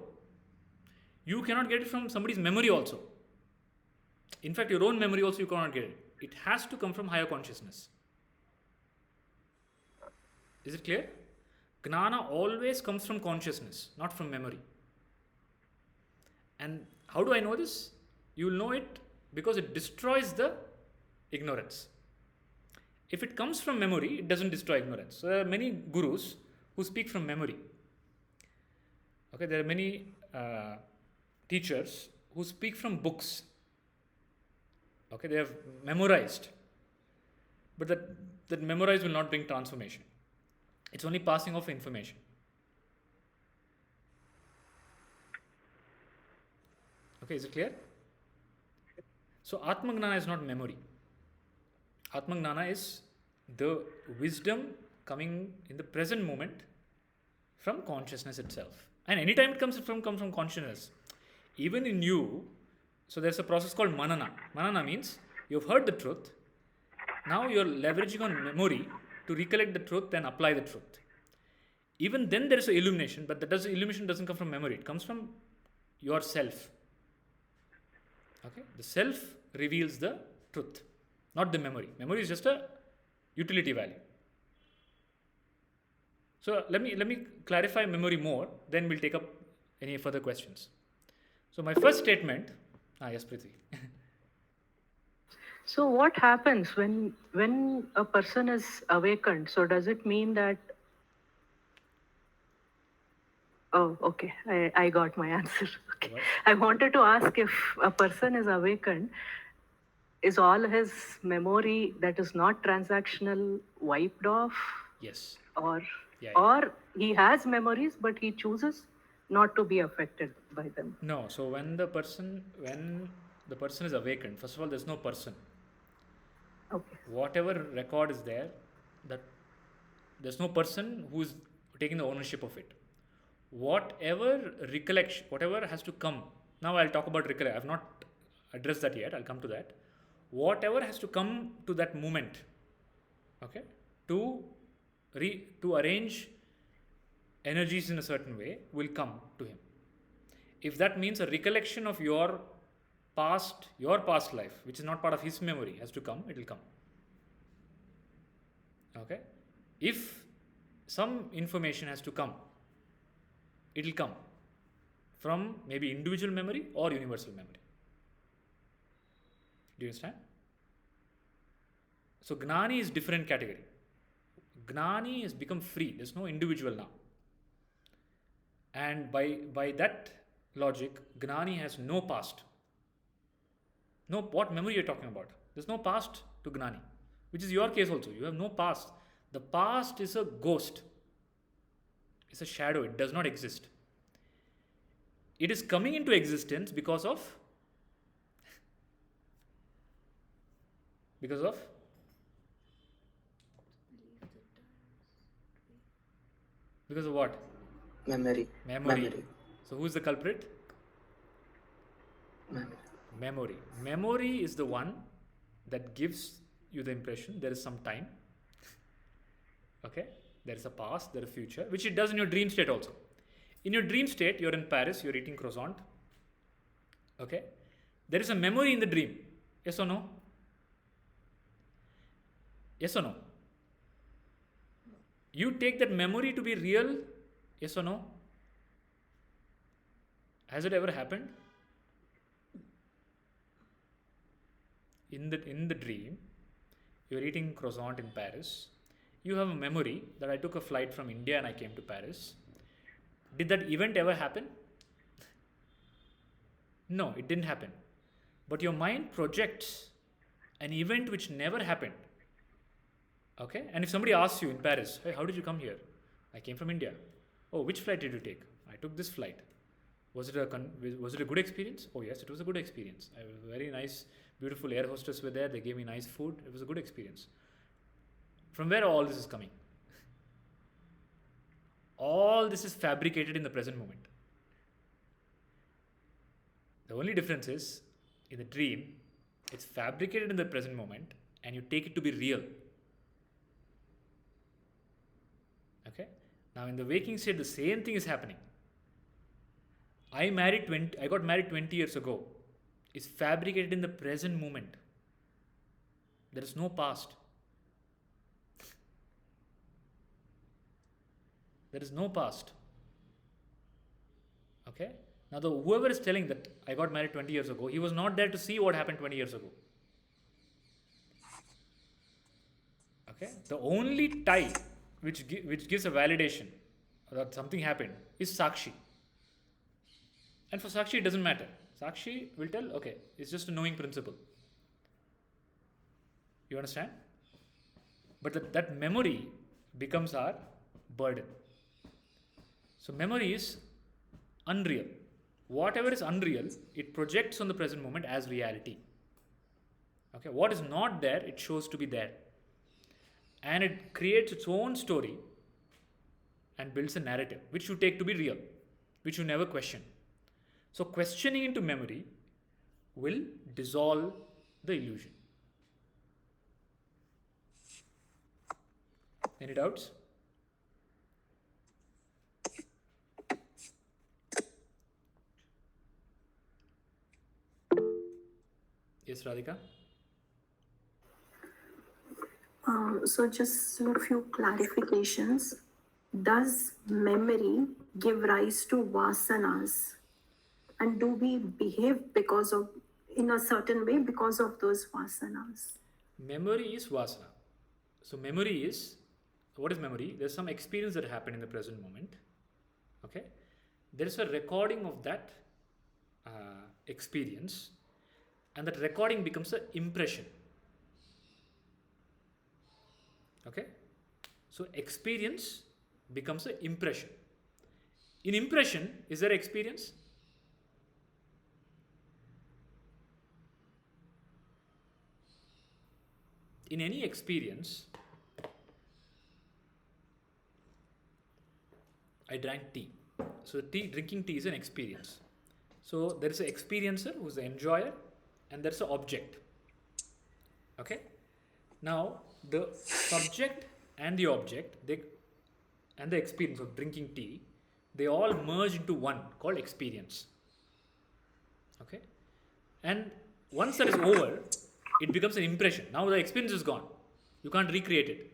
Speaker 1: You cannot get it from somebody's memory also. In fact, your own memory also you cannot get it. It has to come from higher consciousness. Is it clear? Gnana always comes from consciousness, not from memory. And how do I know this? You will know it because it destroys the ignorance. If it comes from memory, it doesn't destroy ignorance. So there are many gurus who speak from memory. Okay, there are many teachers who speak from books. Okay, they have memorized. But that memorized will not bring transformation. It's only passing off information. Okay, is it clear? So Atmagnana is not memory. Atmagnana is the wisdom coming in the present moment from consciousness itself. And anytime it comes from consciousness, even in you, so there's a process called manana. Manana means you've heard the truth. Now you're leveraging on memory to recollect the truth and apply the truth. Even then there is an illumination, but the illumination doesn't come from memory. It comes from yourself. Okay? The self reveals the truth, not the memory. Memory is just a utility value. So let me clarify memory more, then we'll take up any further questions. So my first statement, yes, Prithvi.
Speaker 3: So what happens when a person is awakened? So does it mean that? Oh, okay. I got my answer. Okay.
Speaker 1: What?
Speaker 3: I wanted to ask if a person is awakened, is all his memory that is not transactional wiped off?
Speaker 1: Yes.
Speaker 3: Or
Speaker 1: Yeah.
Speaker 3: or he has memories, but he chooses not to be affected by them.
Speaker 1: No. So when the person is awakened, first of all, there's no person.
Speaker 3: Okay.
Speaker 1: Whatever record is there, that there's no person who is taking the ownership of it. Whatever recollection, whatever has to come. Now I'll talk about recollection. I've not addressed that yet. I'll come to that. Whatever has to come to that moment, okay, to arrange energies in a certain way, will come to him. If that means a recollection of your past life, which is not part of his memory, has to come, it will come. Okay? If some information has to come, it will come from maybe individual memory or universal memory. Do you understand? So Gnani is different category. Gnani has become free. There's no individual now. And by that logic, Gnani has no past. No, what memory you're talking about? There's no past to Gnani, which is your case also. You have no past. The past is a ghost. It's a shadow. It does not exist. It is coming into existence because of because of what?
Speaker 2: Memory.
Speaker 1: Memory. So who is the culprit?
Speaker 2: Memory.
Speaker 1: Memory is the one that gives you the impression there is some time. Okay? There is a past, there is a future, which it does in your dream state also. In your dream state, you're in Paris, you're eating croissant. Okay? There is a memory in the dream. Yes or no? Yes or no? You take that memory to be real? Yes or no? Has it ever happened? In the dream, you're eating croissant in Paris. You have a memory that I took a flight from India and I came to Paris. Did that event ever happen? No, it didn't happen. But your mind projects an event which never happened. Okay? And if somebody asks you in Paris, hey, how did you come here? I came from India. Oh, which flight did you take? I took this flight. Was it a good experience? Oh yes, it was a good experience. I was very nice, beautiful air hostess were there. They gave me nice food. It was a good experience. From where all this is coming? All this is fabricated in the present moment. The only difference is, in the dream, it's fabricated in the present moment and you take it to be real. Okay? Now in the waking state, the same thing is happening. I got married 20 years ago. It's fabricated in the present moment. There is no past. There is no past. Okay? Now whoever is telling that I got married 20 years ago, he was not there to see what happened 20 years ago. Okay? The only tie which gives a validation that something happened is Sakshi. And for Sakshi, it doesn't matter. Sakshi will tell, okay, it's just a knowing principle. You understand? But that memory becomes our burden. So memory is unreal. Whatever is unreal, it projects on the present moment as reality. Okay, what is not there, it shows to be there. And it creates its own story and builds a narrative, which you take to be real, which you never question. So questioning into memory will dissolve the illusion. Any doubts? Yes, Radhika?
Speaker 9: So just a few clarifications. Does memory give rise to vasanas? And do we behave in a certain way because of those vasanas?
Speaker 1: Memory is vasana. So memory is, what is memory? There's some experience that happened in the present moment. Okay? There is a recording of that experience, and that recording becomes an impression. Okay? So experience becomes an impression. In impression, is there experience? In any experience, I drank tea. So drinking tea is an experience. So there is an experiencer who is the enjoyer, and there's an object. Okay? Now the subject and the object, and the experience of drinking tea, they all merge into one called experience. Okay? And once that is over, it becomes an impression. Now the experience is gone. You can't recreate it.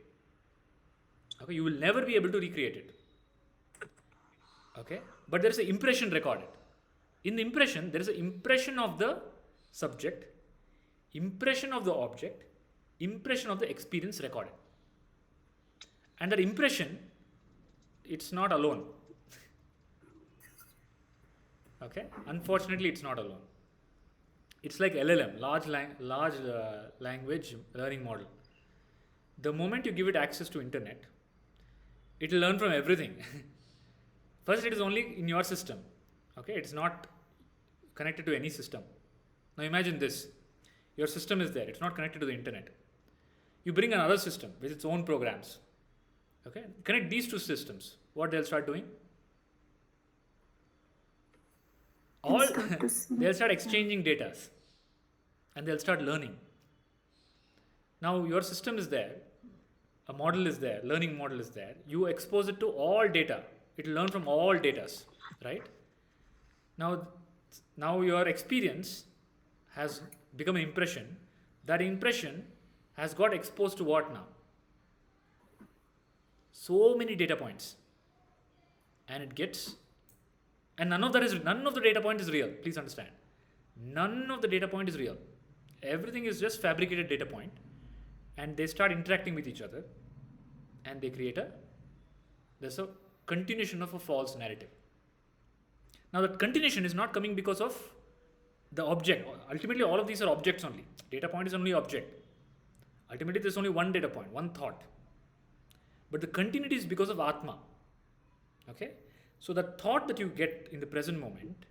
Speaker 1: Okay? You will never be able to recreate it. Okay? But there is an impression recorded. In the impression, there is an impression of the subject, impression of the object, impression of the experience recorded. And that impression, it's not alone. Okay, unfortunately, it's not alone. It's like LLM, large language learning model. The moment you give it access to internet, it will learn from everything. First, it is only in your system. Okay, it's not connected to any system. Now imagine this: your system is there; it's not connected to the internet. You bring another system with its own programs. Okay, connect these two systems. What they'll start doing? They'll start exchanging data, and they'll start learning. Now your system is there, a model is there, learning model is there. You expose it to all data. It will learn from all data, right? Now your experience has become an impression. That impression has got exposed to what now? So many data points, and it gets, and none of the data point is real. Please understand, none of the data point is real. Everything is just fabricated data point, and they start interacting with each other, and they create there's a continuation of a false narrative. Now that continuation is not coming because of the object. Ultimately, all of these are objects only. Data point is only object. Ultimately, there's only one data point, one thought. But the continuity is because of Atma. Okay? So the thought that you get in the present moment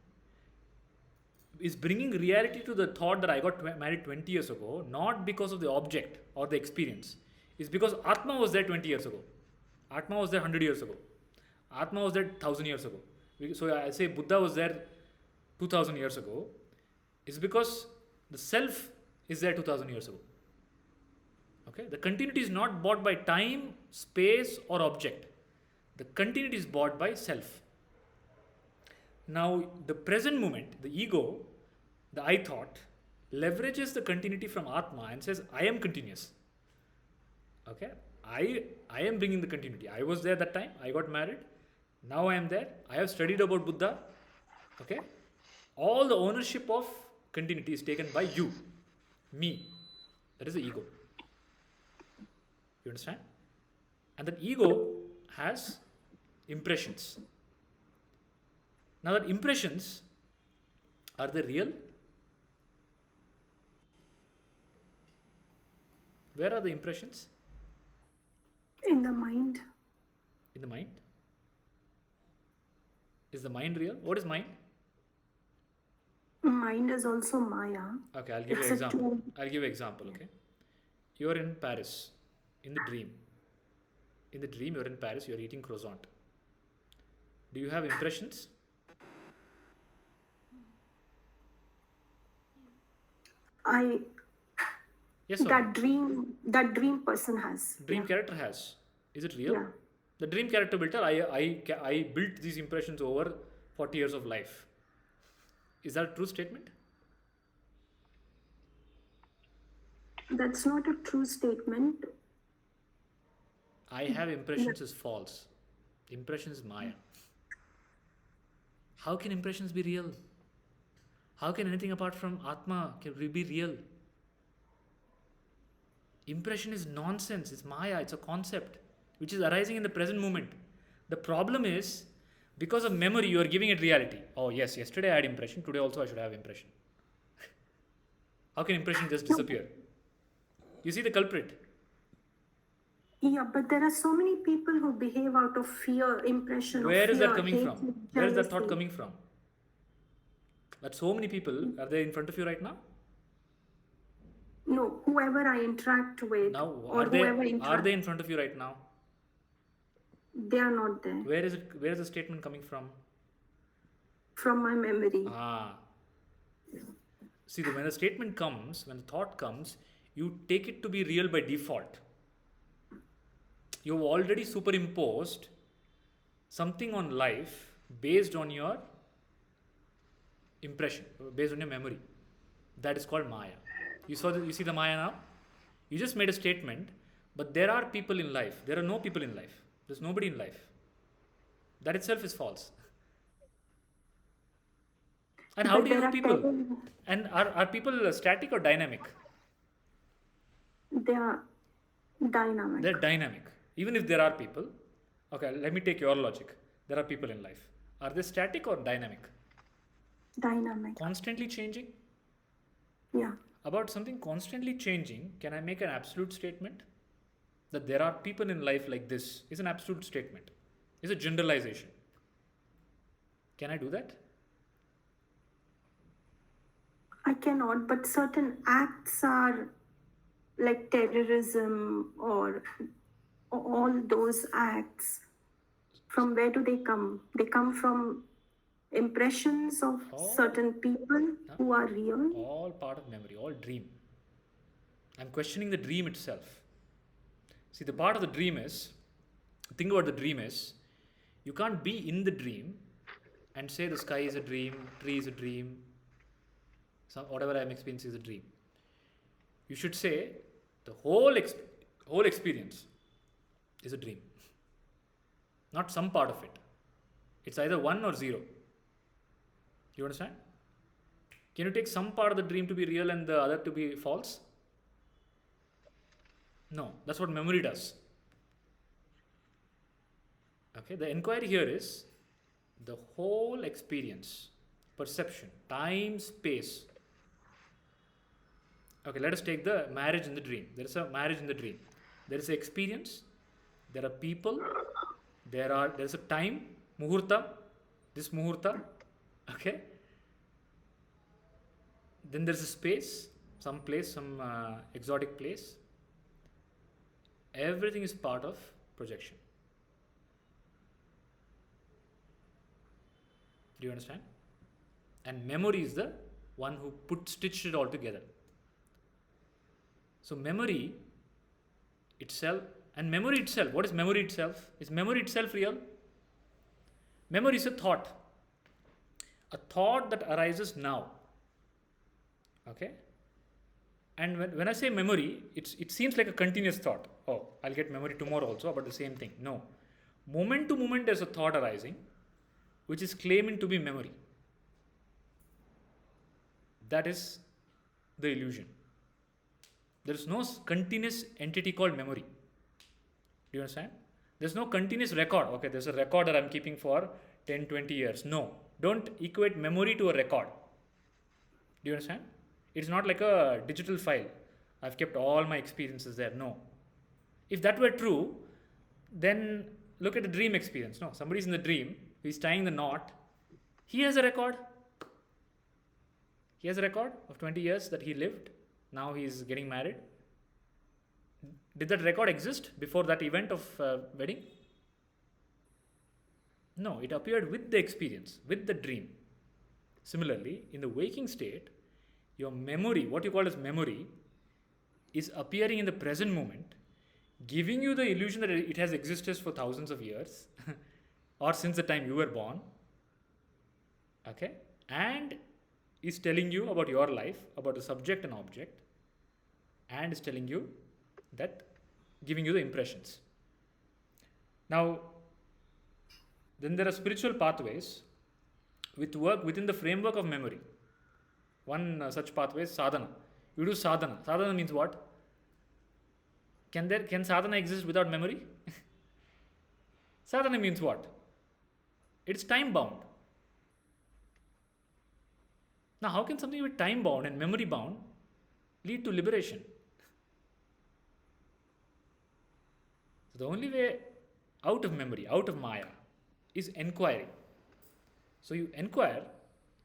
Speaker 1: is bringing reality to the thought that I got married 20 years ago, not because of the object or the experience. It's because Atma was there 20 years ago. Atma was there 100 years ago. Atma was there 1000 years ago. So I say Buddha was there 2000 years ago. It's because the self is there 2000 years ago. Okay? The continuity is not bought by time, space, or object. The continuity is bought by self. Now, the present moment, the ego, the I thought, leverages the continuity from Atma and says, I am continuous. Okay? I am bringing the continuity. I was there that time. I got married. Now I am there. I have studied about Buddha. Okay? All the ownership of continuity is taken by you, me. That is the ego. You understand? And that ego has impressions. Now that impressions, are they real? Where are the impressions?
Speaker 9: In the mind.
Speaker 1: In the mind? Is the mind real? What is mind?
Speaker 9: Mind is also Maya.
Speaker 1: Okay, I'll give you an example. I'll give you an example, okay? You are in Paris, in the dream. In the dream, you're in Paris, you're eating croissant. Do you have impressions? Yes,
Speaker 9: that dream person has.
Speaker 1: Dream character has. Is it real?
Speaker 9: Yeah.
Speaker 1: The dream character will tell, I built these impressions over 40 years of life. Is that a true statement?
Speaker 9: That's not a true statement.
Speaker 1: I have impressions is false. Impressions is Maya. How can impressions be real? How can anything apart from Atma be real? Impression is nonsense. It's Maya. It's a concept which is arising in the present moment. The problem is, because of memory, you are giving it reality. Oh yes, yesterday I had impression. Today also I should have impression. How can impression just disappear? You see the culprit?
Speaker 9: Yeah, but there are so many people who behave out of fear, impression of fear.
Speaker 1: Where is that coming from?
Speaker 9: hatred,
Speaker 1: Where is that thought
Speaker 9: jealousy.
Speaker 1: coming from? That so many people, are they in front of you right now?
Speaker 9: No, whoever I interact with,
Speaker 1: Now,
Speaker 9: or
Speaker 1: are they
Speaker 9: whoever
Speaker 1: in front of you right now?
Speaker 9: they are not there.
Speaker 1: Where is it? Where is the statement coming from?
Speaker 9: From my memory.
Speaker 1: See, when the statement comes, when the thought comes, you take it to be real by default. You've already superimposed something on life based on your impression, based on your memory. That is called Maya. You see the Maya now? You just made a statement, but there are people in life. There are no people in life. There's nobody in life. That itself is false. And how
Speaker 9: But
Speaker 1: do you
Speaker 9: there
Speaker 1: know
Speaker 9: are
Speaker 1: people?
Speaker 9: people-
Speaker 1: And are people static or dynamic?
Speaker 9: They are dynamic.
Speaker 1: They're dynamic. Even if there are people, okay, let me take your logic. There are people in life. Are they static or dynamic?
Speaker 9: Dynamic.
Speaker 1: Constantly changing?
Speaker 9: Yeah.
Speaker 1: About something constantly changing, can I make an absolute statement? That there are people in life like this is an absolute statement. Is a generalization. Can I do that?
Speaker 9: I cannot, but certain acts are like terrorism or all those acts. From where do they come? They come from impressions of certain people who are real.
Speaker 1: All part of memory, all dream. I'm questioning the dream itself. See, the part of the dream is, think about the dream is, you can't be in the dream and say the sky is a dream, tree is a dream, whatever I'm experiencing is a dream. You should say the whole experience is a dream, not some part of it. It's either 1 or 0. You understand? Can you take some part of the dream to be real and the other to be false? No, that's what memory does. Okay, the inquiry here is the whole experience, perception, time, space. Okay, let us take the marriage in the dream. There is a marriage in the dream. There is an experience. There are people. There is a time, muhurta, this muhurta. Okay. Then there is a space, some place, some exotic place. Everything is part of projection. Do you understand? And memory is the one who stitched it all together. So memory itself, and memory itself, what is memory itself? Is memory itself real? Memory is a thought that arises now. Okay? And when I say memory, it seems like a continuous thought. Oh, I'll get memory tomorrow also about the same thing. No. Moment to moment there's a thought arising which is claiming to be memory. That is the illusion. There is no continuous entity called memory. Do you understand? There's no continuous record. Okay, there's a record that I'm keeping for 10, 20 years. No. Don't equate memory to a record. Do you understand? It's not like a digital file. I've kept all my experiences there. No. If that were true, then look at the dream experience. No, somebody's in the dream, he's tying the knot. He has a record. He has a record of 20 years that he lived. Now he's getting married. Did that record exist before that event of wedding? No, it appeared with the experience, with the dream. Similarly, in the waking state, your memory, what you call as memory, is appearing in the present moment, giving you the illusion that it has existed for thousands of years or since the time you were born. Okay? And is telling you about your life, about the subject and object, and is telling you that, giving you the impressions. Now, then there are spiritual pathways which work within the framework of memory. One such pathway is sadhana. You do sadhana. Sadhana means what? Can sadhana exist without memory? Sadhana means what? It's time bound. Now, how can something be time bound and memory bound lead to liberation? So the only way out of memory, out of Maya, is enquiry. So you enquire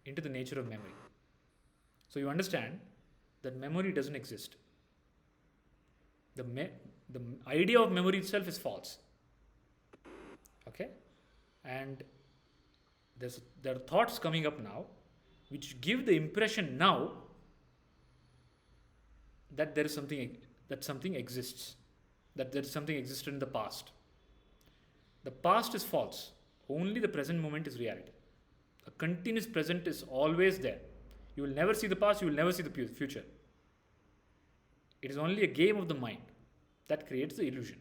Speaker 1: into the nature of memory. So you understand that memory doesn't exist. The idea of memory itself is false. Okay? And there are thoughts coming up now which give the impression now that there is something, that something exists, that there is something existed in the past. The past is false. Only the present moment is reality. A continuous present is always there. You will never see the past, you will never see the future. It is only a game of the mind that creates the illusion.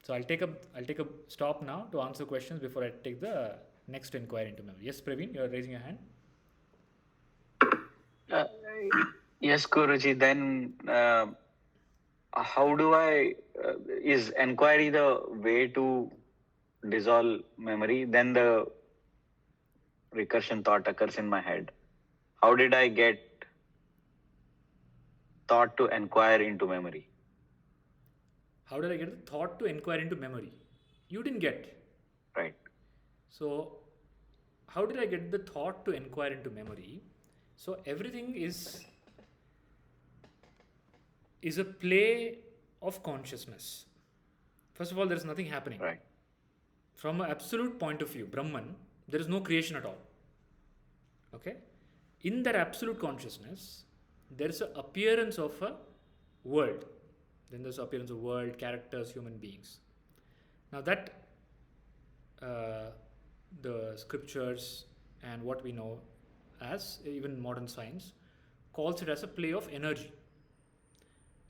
Speaker 1: So I'll take a stop now to answer questions before I take the next inquiry into memory. Yes, Praveen, you are raising your hand.
Speaker 8: Yes, Guruji. Then how do I? Is enquiry the way to dissolve memory? Then the recursion thought occurs in my head. How did I get thought to inquire into memory?
Speaker 1: How did I get the thought to inquire into memory? You didn't get.
Speaker 8: Right.
Speaker 1: So, how did I get the thought to inquire into memory? So everything is a play of consciousness. First of all, there is nothing happening.
Speaker 8: Right.
Speaker 1: From an absolute point of view, Brahman, there is no creation at all. Okay? In that absolute consciousness, there is an appearance of a world. Then there's appearance of world, characters, human beings. Now that the scriptures and what we know as even modern science calls it as a play of energy.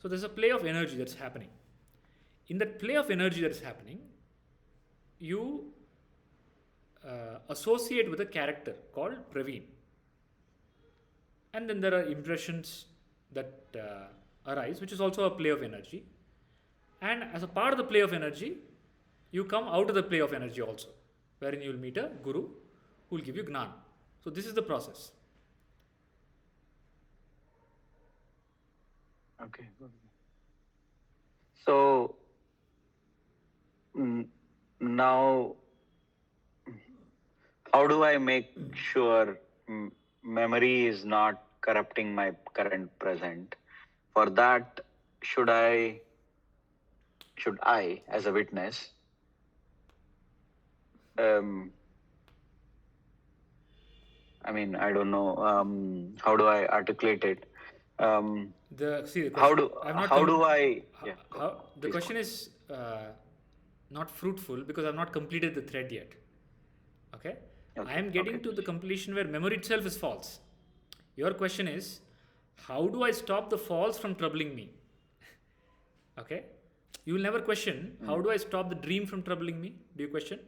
Speaker 1: So there's a play of energy that's happening. In that play of energy that is happening, you associate with a character called Praveen. And then there are impressions that arise, which is also a play of energy. And as a part of the play of energy, you come out of the play of energy also, wherein you will meet a guru who will give you Gnan. So this is the process.
Speaker 8: Okay. So now, how do I make sure memory is not corrupting my current present? For that, should I, as a witness, I mean, I don't know, how do I articulate it?
Speaker 1: The question,
Speaker 8: how do I?
Speaker 1: The question is not fruitful because I've not completed the thread yet. Okay? I am getting to the completion where memory itself is false. Your question is, how do I stop the false from troubling me? Okay? You will never question, how do I stop the dream from troubling me? Do you question?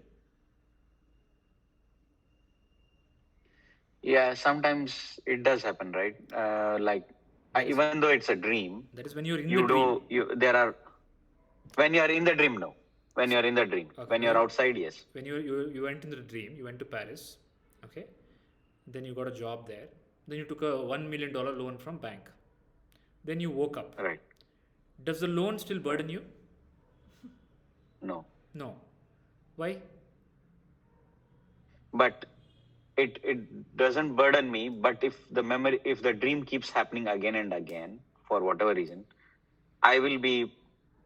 Speaker 8: Yeah, sometimes it does happen, right? Even though it's a dream,
Speaker 1: that is when you're in the dream.
Speaker 8: When you're in the dream, no. When you're in the dream. Okay. When you're outside, yes.
Speaker 1: When you went into the dream, you went to Paris, okay? Then you got a job there. Then you took a $1 million loan from bank. Then you woke up.
Speaker 8: Right.
Speaker 1: Does the loan still burden you?
Speaker 8: No.
Speaker 1: No. Why?
Speaker 8: But it doesn't burden me, but if the dream keeps happening again and again, for whatever reason, I will be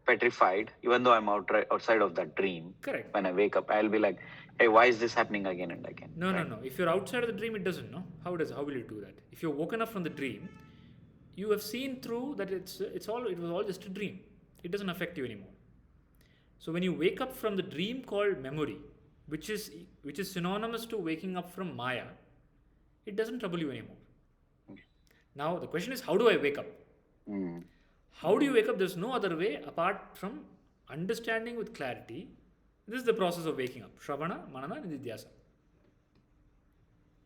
Speaker 8: petrified, even though I'm outside of that dream.
Speaker 1: Correct.
Speaker 8: When I wake up, I'll be like, hey, why is this happening again and again?
Speaker 1: No. If you're outside of the dream, it doesn't, no? How will it do that? If you're woken up from the dream, you have seen through that it was all just a dream. It doesn't affect you anymore. So when you wake up from the dream called memory, which is synonymous to waking up from Maya, it doesn't trouble you anymore. Now the question is, how do I wake up? How do you wake up? There's no other way apart from understanding with clarity. This is the process of waking up. Shravana, Manana, and Adhyasa.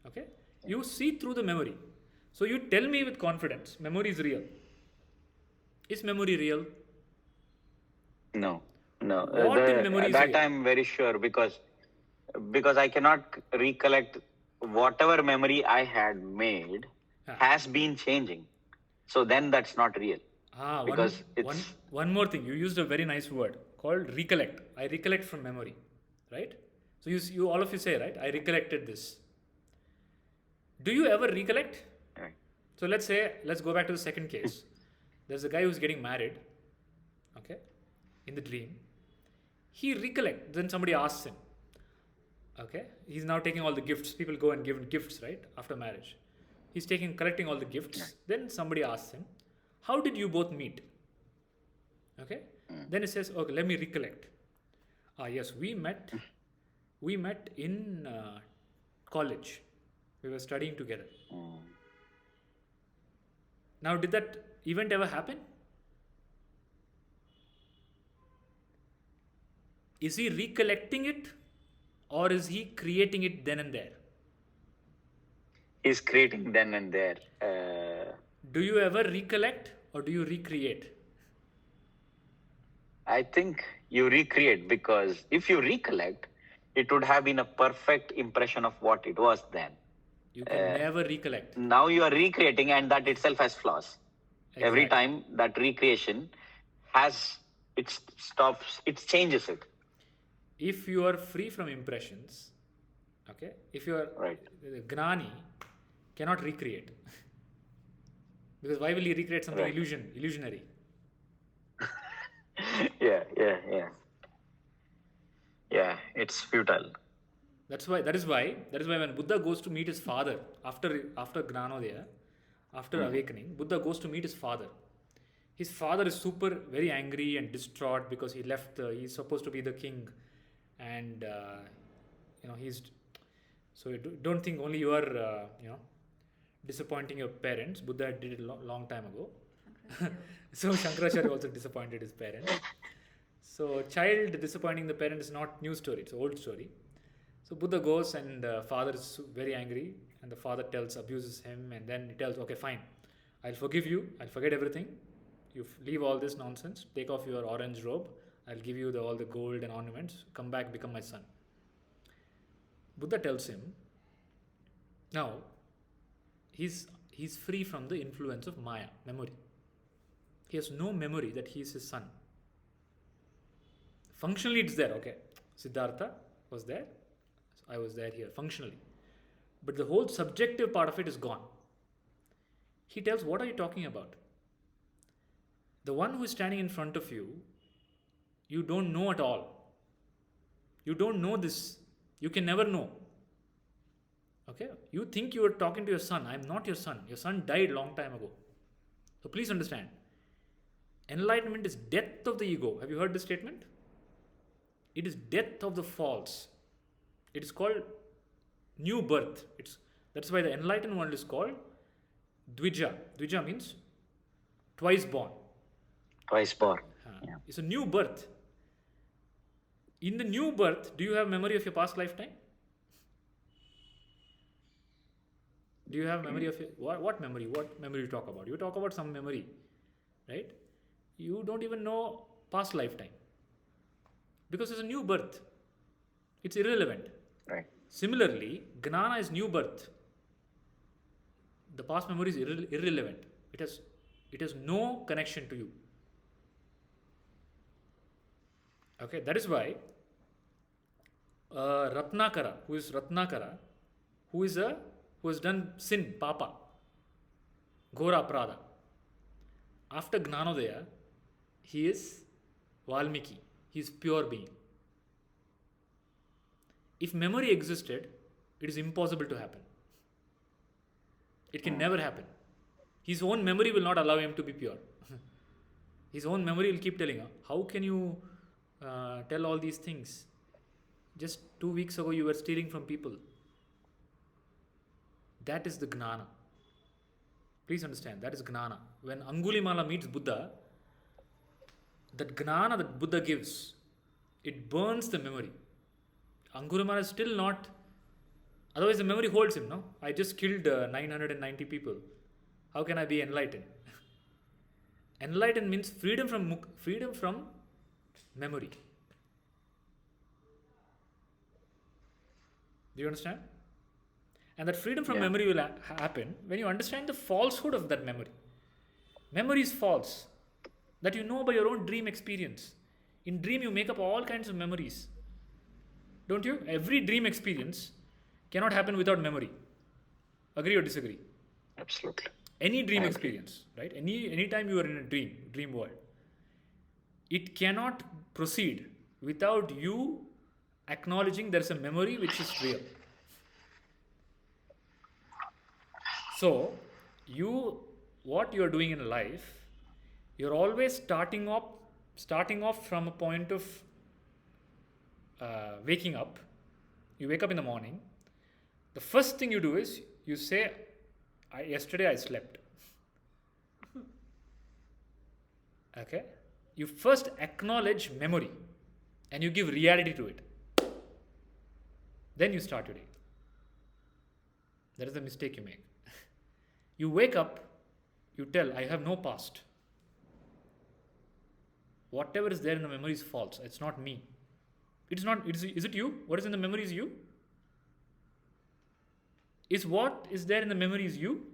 Speaker 1: Okay? You see through the memory. So you tell me with confidence, memory is real. Is memory real?
Speaker 8: No.
Speaker 1: What in memory is
Speaker 8: that
Speaker 1: real?
Speaker 8: I'm very sure because I cannot recollect whatever memory I had made has been changing. So then that's not real.
Speaker 1: One more thing. You used a very nice word called recollect. I recollect from memory, right? So you all of you say, right? I recollected this. Do you ever recollect?
Speaker 8: Right.
Speaker 1: So let's go back to the second case. There's a guy who's getting married, okay, in the dream. He recollects. Then somebody asks him, okay, he's now taking all the gifts. People go and give gifts, right, after marriage. He's collecting all the gifts. Yeah. Then somebody asks him, how did you both meet? Okay. Then he says, okay, let me recollect. Yes, we met in college. We were studying together. Now, did that event ever happen? Is he recollecting it or is he creating it then and there?
Speaker 8: He's creating then and there.
Speaker 1: Do you ever recollect or do you recreate?
Speaker 8: I think you recreate, because if you recollect, it would have been a perfect impression of what it was then.
Speaker 1: You can never recollect.
Speaker 8: Now you are recreating, and that itself has flaws. Every
Speaker 1: Exactly.
Speaker 8: time that recreation has, it stops, it changes it.
Speaker 1: If you are free from impressions, okay, if you are
Speaker 8: Right.
Speaker 1: Gnani cannot recreate. Because why will he recreate something
Speaker 8: Right.
Speaker 1: illusionary?
Speaker 8: Yeah, it's futile.
Speaker 1: That is why when Buddha goes to meet his father after Gnanodaya, after awakening, Buddha goes to meet his father. His father is very angry and distraught because he left. He's supposed to be the king, and he's. So don't think only you are disappointing your parents. Buddha did it long time ago. So Shankaracharya also disappointed his parents. So child disappointing the parent is not new story, it's old story. So Buddha goes and father is very angry, and the father abuses him, and then he tells, okay, fine, I'll forgive you, I'll forget everything. You leave all this nonsense, take off your orange robe, I'll give you all the gold and ornaments, come back, become my son. Buddha tells him, now he's free from the influence of Maya, memory. He has no memory that he is his son. Functionally it's there, okay. Siddhartha was there, I was there here, functionally. But the whole subjective part of it is gone. He tells, what are you talking about? The one who is standing in front of you, you don't know at all. You don't know this. You can never know. Okay? You think you are talking to your son. I am not your son. Your son died long time ago. So please understand. Enlightenment is death of the ego. Have you heard this statement? It is death of the false. It is called new birth. That's why the enlightened world is called Dvija. Dvija means twice born.
Speaker 8: Twice born.
Speaker 1: Yeah. It's a new birth. In the new birth, do you have memory of your past lifetime? Do you have memory of what memory? What memory you talk about? You talk about some memory, right? You don't even know past lifetime. Because it's a new birth. It's irrelevant.
Speaker 8: Right.
Speaker 1: Similarly, Gnana is new birth. The past memory is irrelevant. It has no connection to you. Okay, that is why Ratnakara, who has done sin, papa, Ghora Prada. After Gnanodaya, he is Valmiki. He is pure being. If memory existed, it is impossible to happen. It can never happen. His own memory will not allow him to be pure. His own memory will keep telling him, how can you tell all these things? Just 2 weeks ago you were stealing from people. That is the Gnana. Please understand, that is Gnana. When Angulimala meets Buddha, that Gnana that Buddha gives, it burns the memory. Angulimala is still not, otherwise the memory holds him, no? I just killed 990 people. How can I be enlightened? Enlightened means freedom from memory. Do you understand? And that freedom from memory will happen when you understand the falsehood of that memory. Memory is false. That you know by your own dream experience. In dream you make up all kinds of memories. Don't you? Every dream experience cannot happen without memory. Agree or disagree?
Speaker 8: Absolutely.
Speaker 1: Any dream experience, right? Any time you are in a dream world, it cannot proceed without you acknowledging there is a memory which is real. So, what you are doing in life, you're always starting off from a point of waking up. You wake up in the morning. The first thing you do is you say, yesterday I slept. Okay? You first acknowledge memory and you give reality to it. Then you start your day. That is the mistake you make. You wake up you tell, I have no past. Whatever is there in the memory is false. It's not me. It's not, is it you? What is in the memory is you? Is what is there in the memory is you?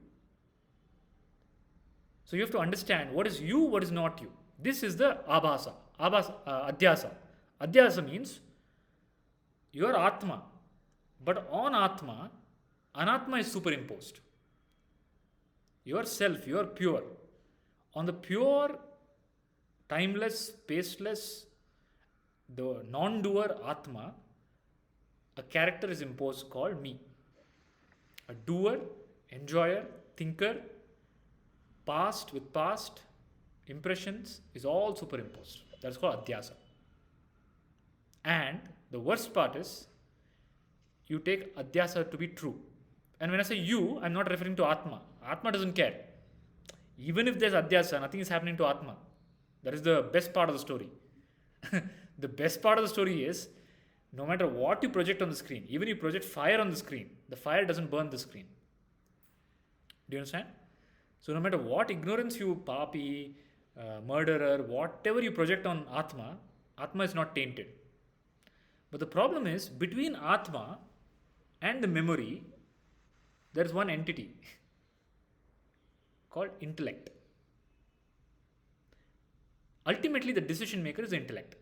Speaker 1: So you have to understand what is you, what is not you. This is the Adhyasa. Adhyasa means you are Atma, but on Atma, Anatma is superimposed. Your self, you are pure. On the pure, timeless, spaceless, the non-doer Atma, a character is imposed called me. A doer, enjoyer, thinker, past with past, impressions is all superimposed. That's called Adhyasa. And the worst part is, you take Adhyasa to be true. And when I say you, I'm not referring to Atma. Atma doesn't care. Even if there's Adhyasa, nothing is happening to Atma. That is the best part of the story. The best part of the story is, no matter what you project on the screen, even if you project fire on the screen, the fire doesn't burn the screen. Do you understand? So no matter what ignorance you, papi, murderer, whatever you project on Atma, Atma is not tainted. But the problem is, between Atma and the memory, there is one entity called intellect. Ultimately, the decision maker is the intellect.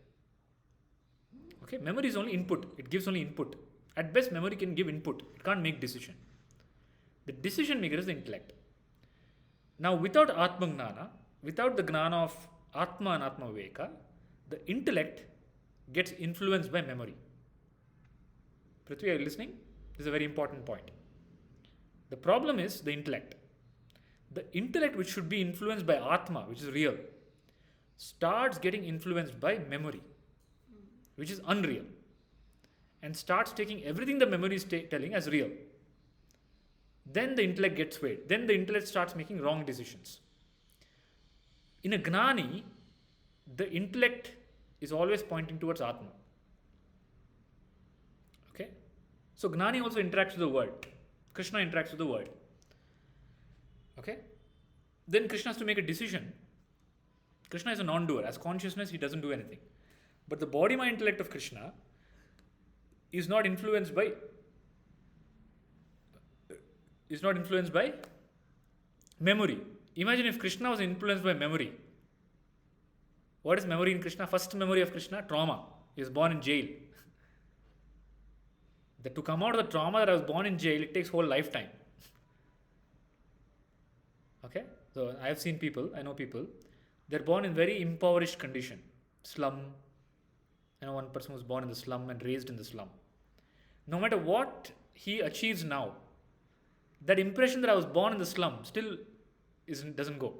Speaker 1: Okay, memory is only input. It gives only input. At best, memory can give input. It can't make decision. The decision maker is the intellect. Now, without Atma Gnana, without the Gnana of Atma and Atma Viveka, the intellect gets influenced by memory. Prithvi, are you listening? This is a very important point. The problem is the intellect. The intellect, which should be influenced by Atma, which is real, starts getting influenced by memory, which is unreal, and starts taking everything the memory is telling as real. Then the intellect gets swayed. Then the intellect starts making wrong decisions. In a Gnani, the intellect is always pointing towards Atma. Okay? So Gnani also interacts with the world. Krishna interacts with the world. Okay? Then Krishna has to make a decision. Krishna is a non-doer. As consciousness, he doesn't do anything. But the body-mind intellect of Krishna is not influenced by memory. Imagine if Krishna was influenced by memory. What is memory in Krishna? First memory of Krishna, trauma. He was born in jail. That to come out of the trauma that I was born in jail, it takes whole lifetime. Okay? So I have seen people, I know people, they're born in very impoverished condition. Slum. One person was born in the slum and raised in the slum. No matter what he achieves now, that impression that I was born in the slum still doesn't go.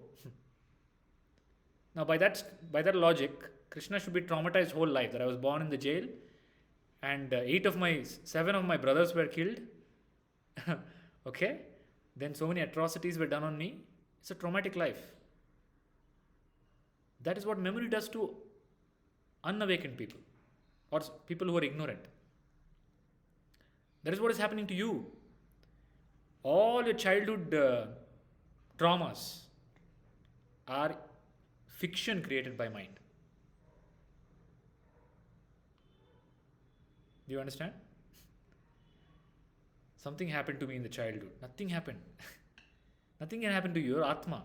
Speaker 1: Now by that logic, Krishna should be traumatized whole life, that I was born in the jail and 7 of my brothers were killed. Okay? Then so many atrocities were done on me. It's a traumatic life. That is what memory does to unawakened people or people who are ignorant. That is what is happening to you. All your childhood traumas are fiction created by mind. Do you understand? Something happened to me in the childhood. Nothing happened. Nothing can happen to you. Your Atma.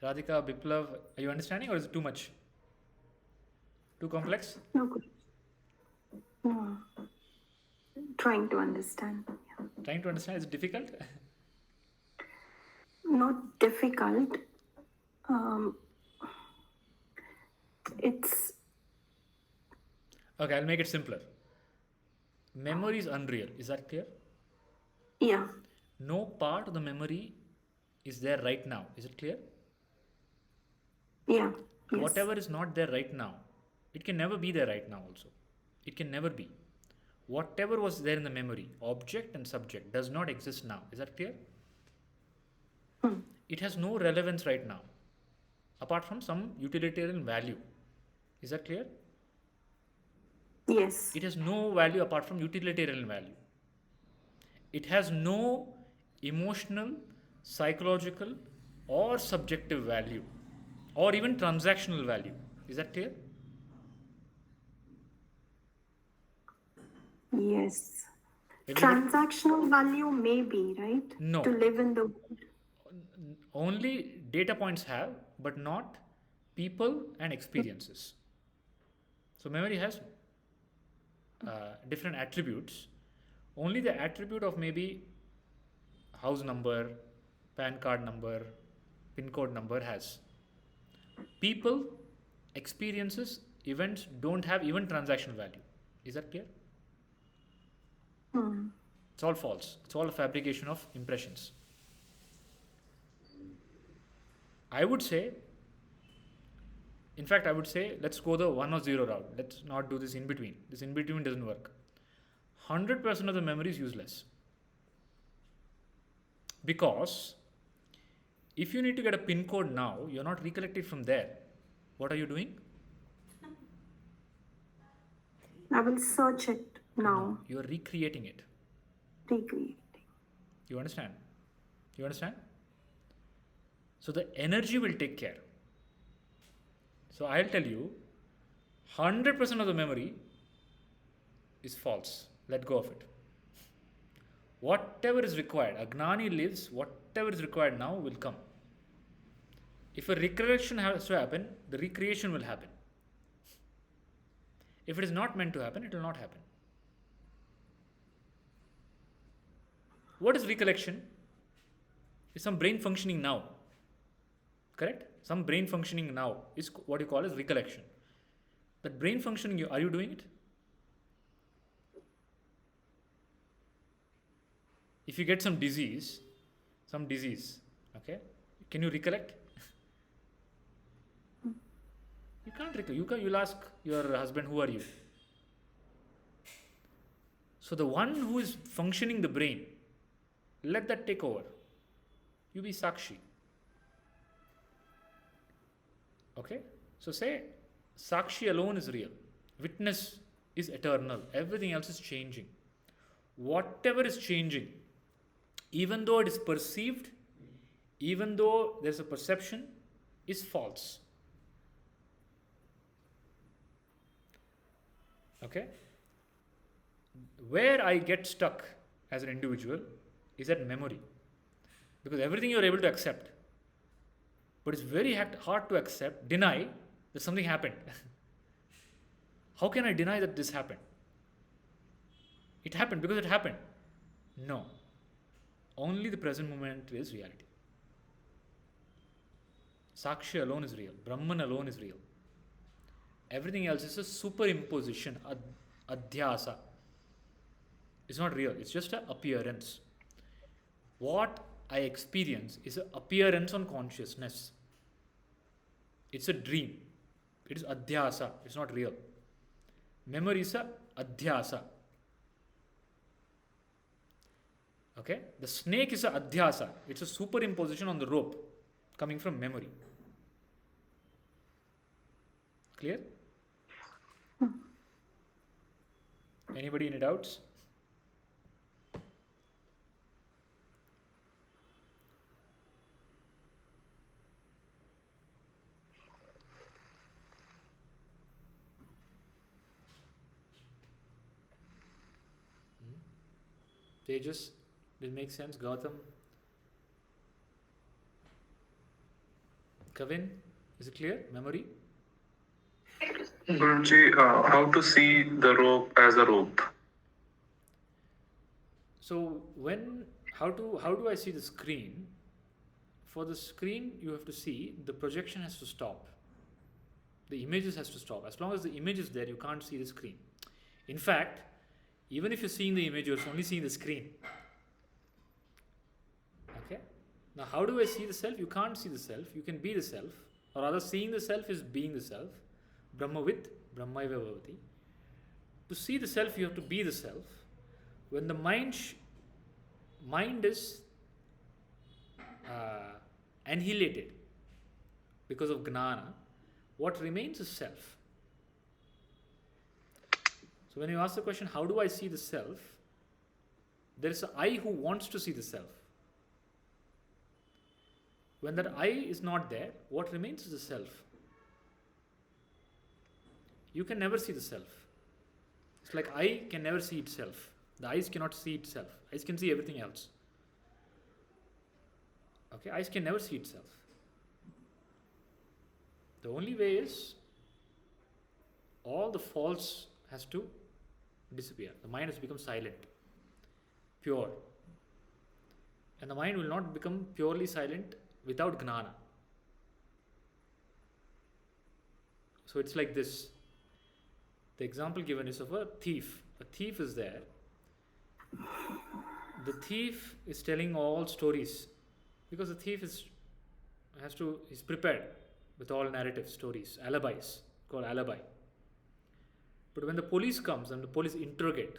Speaker 1: Radhika, Biplav, are you understanding or is it too much? Too complex?
Speaker 9: No, good. No. Trying to understand. Yeah.
Speaker 1: Trying to understand? Is it difficult?
Speaker 9: Not difficult. It's...
Speaker 1: Okay, I'll make it simpler. Memory is unreal. Is that clear?
Speaker 9: Yeah.
Speaker 1: No part of the memory is there right now. Is it clear?
Speaker 9: Yeah. Yes.
Speaker 1: Whatever is not there right now, it can never be there right now also. It can never be. Whatever was there in the memory, object and subject, does not exist now. Is that clear? It has no relevance right now, apart from some utilitarian value. Is that clear?
Speaker 9: Yes.
Speaker 1: It has no value apart from utilitarian value. It has no emotional, psychological or subjective value or even transactional value. Is that clear?
Speaker 9: Yes.
Speaker 1: Everybody?
Speaker 9: Transactional value may be, right?
Speaker 1: No.
Speaker 9: To live in the world.
Speaker 1: Only data points have, but not people and experiences. So memory has different attributes. Only the attribute of maybe house number, PAN card number, PIN code number has. People, experiences, events don't have even transactional value. Is that clear? It's all false. It's all a fabrication of impressions. I would say, in fact, I would say let's go the 1 or 0 route. Let's not do this in between. This in between doesn't work. 100% of the memory is useless. Because if you need to get a PIN code now, you're not recollecting from there. What are you doing?
Speaker 9: I will search it now.
Speaker 1: You're recreating it.
Speaker 9: Recreating.
Speaker 1: You understand? You understand? So the energy will take care. So I'll tell you, 100% of the memory is false. Let go of it. Whatever is required, Agnani lives, whatever is required now will come. If a recollection has to happen, the recreation will happen. If it is not meant to happen, it will not happen. What is recollection? It's some brain functioning now. Correct? Some brain functioning now is what you call as recollection. That brain functioning, are you doing it? If you get some disease, okay, can you recollect? You can't recollect. You'll ask your husband, who are you? So the one who is functioning the brain, let that take over. You be Sakshi. Okay? So say, Sakshi alone is real. Witness is eternal. Everything else is changing. Whatever is changing, even though it is perceived, even though there's a perception, is false. Okay? Where I get stuck as an individual is at memory. Because everything you're able to accept. But it's very hard to deny that something happened. How can I deny that this happened? It happened because it happened. No. Only the present moment is reality. Sakshi alone is real. Brahman alone is real. Everything else is a superimposition, adhyasa. It's not real. It's just an appearance. What I experience is an appearance on consciousness. It's a dream. It is adhyasa. It's not real. Memory is a adhyasa. Okay? The snake is a adhyasa. It's a superimposition on the rope coming from memory. Clear? Anybody any doubts? Tejas, did it make sense? Gautam? Kavin, is it clear? Memory?
Speaker 6: Guruji, how to see the rope as a rope?
Speaker 1: So how do I see the screen? For the screen, you have to see the projection has to stop. The images has to stop. As long as the image is there, you can't see the screen. In fact, even if you're seeing the image, you're only seeing the screen. Okay? Now, how do I see the self? You can't see the self. You can be the self. Or rather, seeing the self is being the self. Brahmavit, Brahmaiva Bhavati. To see the self, you have to be the self. When the mind is annihilated because of gnana, what remains is self. So when you ask the question, how do I see the self? There is an I who wants to see the self. When that I is not there, what remains is the self. You can never see the self. It's like I can never see itself. The eyes cannot see itself. Eyes can see everything else. Okay, eyes can never see itself. The only way is all the false has to disappear. The mind has to become silent, pure. And the mind will not become purely silent without gnana. So it's like this. The example given is of a thief. A thief is there. The thief is telling all stories because the thief is prepared with all narrative stories, alibis, called alibi. But when the police comes and the police interrogate,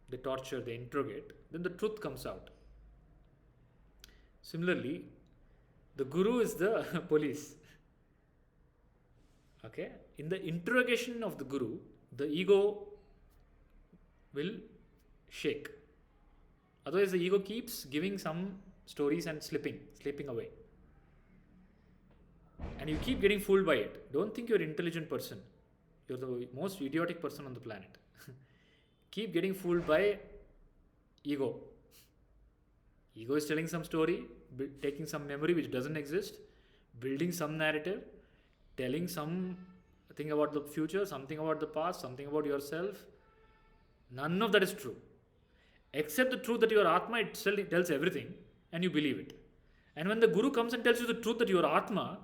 Speaker 1: they torture, they interrogate, then the truth comes out. Similarly, the guru is the police. Okay? In the interrogation of the guru, the ego will shake. Otherwise, the ego keeps giving some stories and slipping away. And you keep getting fooled by it. Don't think you're an intelligent person. You're the most idiotic person on the planet. Keep getting fooled by ego. Ego is telling some story, taking some memory which doesn't exist, building some narrative, telling something about the future, something about the past, something about yourself. None of that is true. Except the truth that your Atma itself tells everything and you believe it. And when the Guru comes and tells you the truth that you are Atma,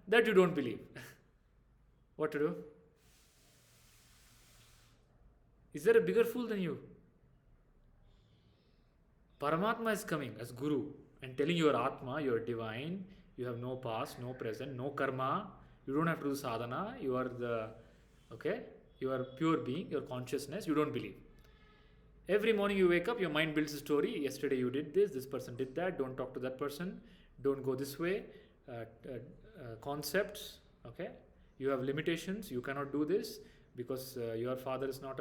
Speaker 1: that you don't believe. What to do? Is there a bigger fool than you? Paramatma is coming as Guru and telling you are Atma, you are divine, you have no past, no present, no karma, you don't have to do sadhana, you are you are pure being, your consciousness, you don't believe. Every morning you wake up, your mind builds a story. Yesterday you did this person did that, don't talk to that person, don't go this way, concepts, okay? You have limitations, you cannot do this because your father is not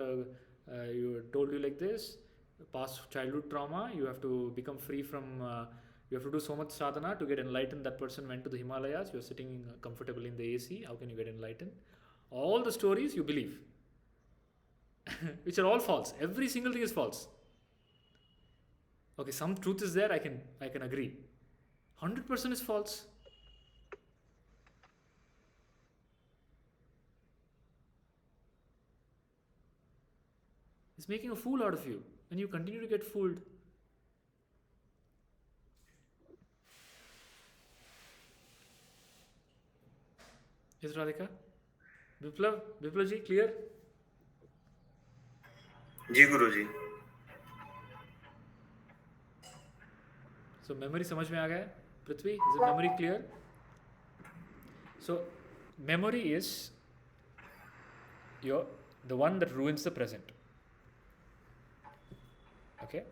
Speaker 1: you told you like this, past childhood trauma, you have to become free from, you have to do so much sadhana to get enlightened. That person went to the Himalayas, you are sitting comfortably in the AC, how can you get enlightened? All the stories you believe, which are all false. Every single thing is false. Okay, some truth is there, I can agree. 100% is false. It's making a fool out of you and you continue to get fooled. Yes, Radhika? Biplav ji, clear?
Speaker 5: Ji Guruji.
Speaker 1: So memory समझ में आ गया? Prithvi, is the memory clear? So memory is the one that ruins the present. Okay?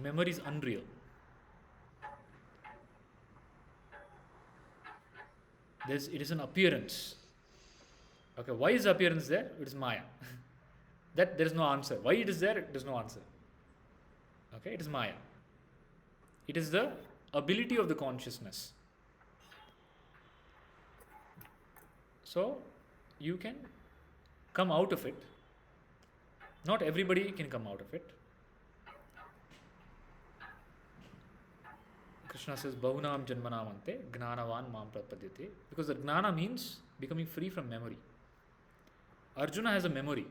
Speaker 1: Memory is unreal. It is an appearance. Okay, why is the appearance there? It is Maya. That there is no answer. Why it is there? There is no answer. Okay, it is Maya. It is the ability of the consciousness. So you can come out of it. Not everybody can come out of it. Krishna says, Bahunam Janmanam Ante, Gnanavan Mam Prapadyate. Because the Gnana means becoming free from memory. Arjuna has a memory.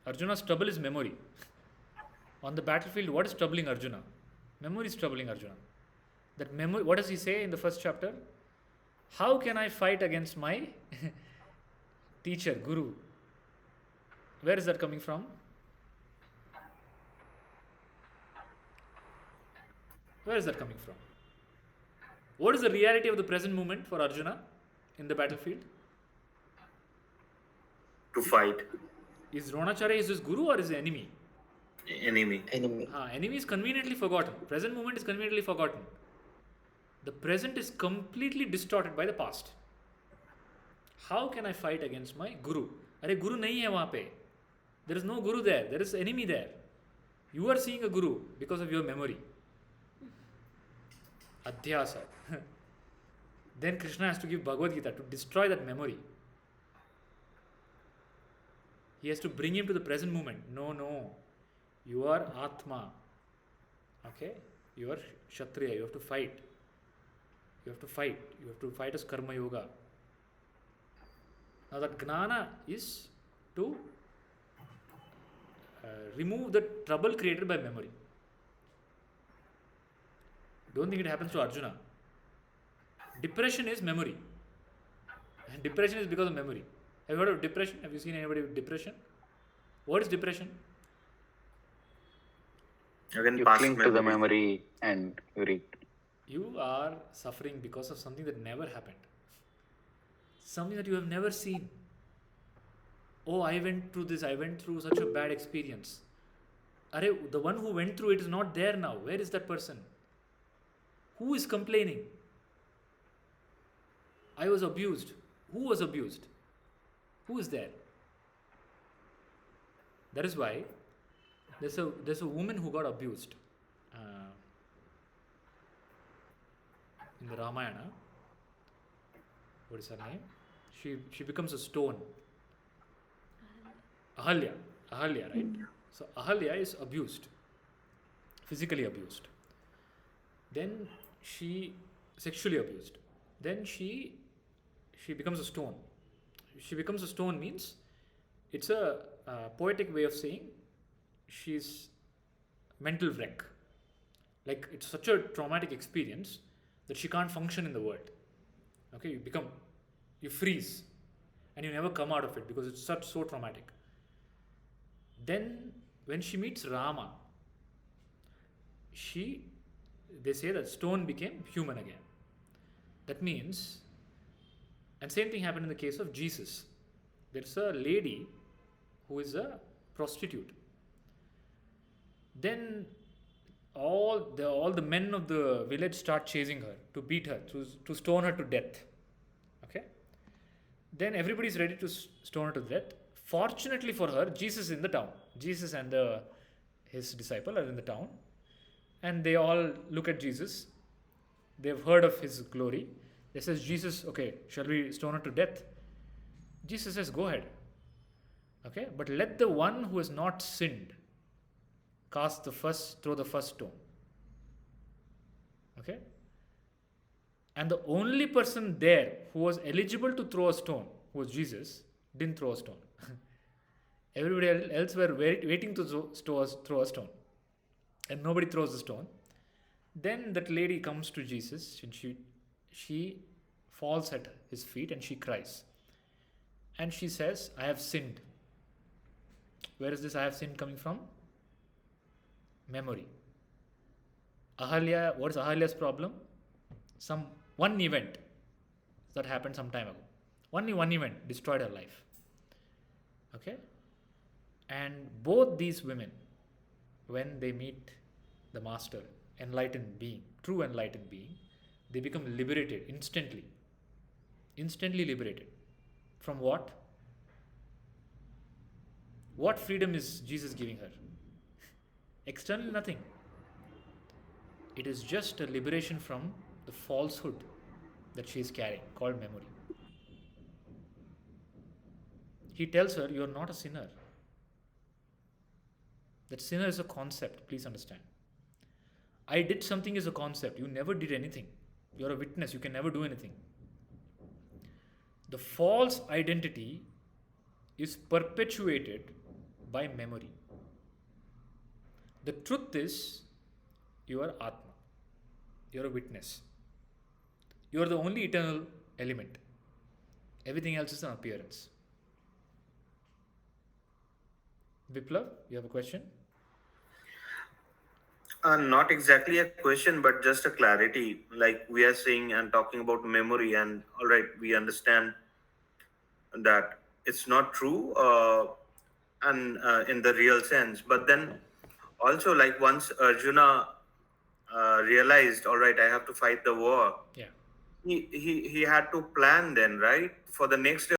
Speaker 1: Arjuna's trouble is memory. On the battlefield, what is troubling Arjuna? Memory is troubling Arjuna. That memory, what does he say in the first chapter? How can I fight against my teacher, Guru? Where is that coming from? Where is that coming from? What is the reality of the present moment for Arjuna in the battlefield?
Speaker 5: To fight.
Speaker 1: Is Dronacharya his guru or is he enemy?
Speaker 5: Enemy.
Speaker 1: Enemy is conveniently forgotten. Present moment is conveniently forgotten. The present is completely distorted by the past. How can I fight against my guru? Arey, guru nahi hai wahan pe. There is no guru there. There is enemy there. You are seeing a guru because of your memory. Adhyasa. Then Krishna has to give Bhagavad Gita to destroy that memory. He has to bring him to the present moment. No. You are Atma. Okay? You are Kshatriya. You have to fight. You have to fight as Karma Yoga. Now that Gnana is to remove the trouble created by memory. Don't think it happens to Arjuna. Depression is memory. And depression is because of memory. Have you heard of depression? Have you seen anybody with depression? What is depression?
Speaker 5: Again,
Speaker 8: You
Speaker 5: past
Speaker 8: cling to the
Speaker 5: memories.
Speaker 8: memory and
Speaker 1: You are suffering because of something that never happened. Something that you have never seen. Oh, I went through this. I went through such a bad experience. The one who went through it is not there now. Where is that person? Who is complaining? I was abused. Who was abused? Who is there? That is why there's a woman who got abused in the Ramayana. What is her name? She becomes a stone. Ahalya, right? So Ahalya is abused, physically abused. Then she sexually abused. Then she becomes a stone. She becomes a stone means it's a poetic way of saying she's mental wreck. Like it's such a traumatic experience that she can't function in the world. Okay, you freeze and you never come out of it because it's so traumatic. Then when she meets Rama, they say that stone became human again. That means, and same thing happened in the case of Jesus. There's a lady who is a prostitute. Then all the men of the village start chasing her to beat her, to stone her to death. Okay. Then everybody's ready to stone her to death. Fortunately for her, Jesus is in the town. Jesus and his disciple are in the town, and they all look at Jesus. They've heard of his glory. They says, Jesus, okay, shall we stone her to death? Jesus says, go ahead. Okay, but let the one who has not sinned throw the first stone. Okay? And the only person there who was eligible to throw a stone, who was Jesus, didn't throw a stone. Everybody else were waiting to throw a stone. And nobody throws the stone. Then that lady comes to Jesus and she falls at his feet and she cries. And she says, I have sinned. Where is this I have sinned coming from? Memory. Ahalya, what is Ahalya's problem? One event that happened some time ago. Only one event destroyed her life. Okay? And both these women, when they meet the master, enlightened being, true enlightened being, they become liberated instantly. Instantly liberated. From what? What freedom is Jesus giving her? Externally, nothing. It is just a liberation from the falsehood that she is carrying, called memory. He tells her, you are not a sinner. That sinner is a concept, please understand. I did something is a concept. You never did anything. You're a witness. You can never do anything. The false identity is perpetuated by memory. The truth is, you are Atma. You are a witness. You are the only eternal element. Everything else is an appearance. Viplav, you have a question?
Speaker 5: Not exactly a question, but just a clarity. Like we are saying and talking about memory, and all right, we understand that it's not true, and in the real sense. But then also, like once Arjuna realized, all right, I have to fight the war.
Speaker 1: Yeah.
Speaker 5: He had to plan then, right, for the next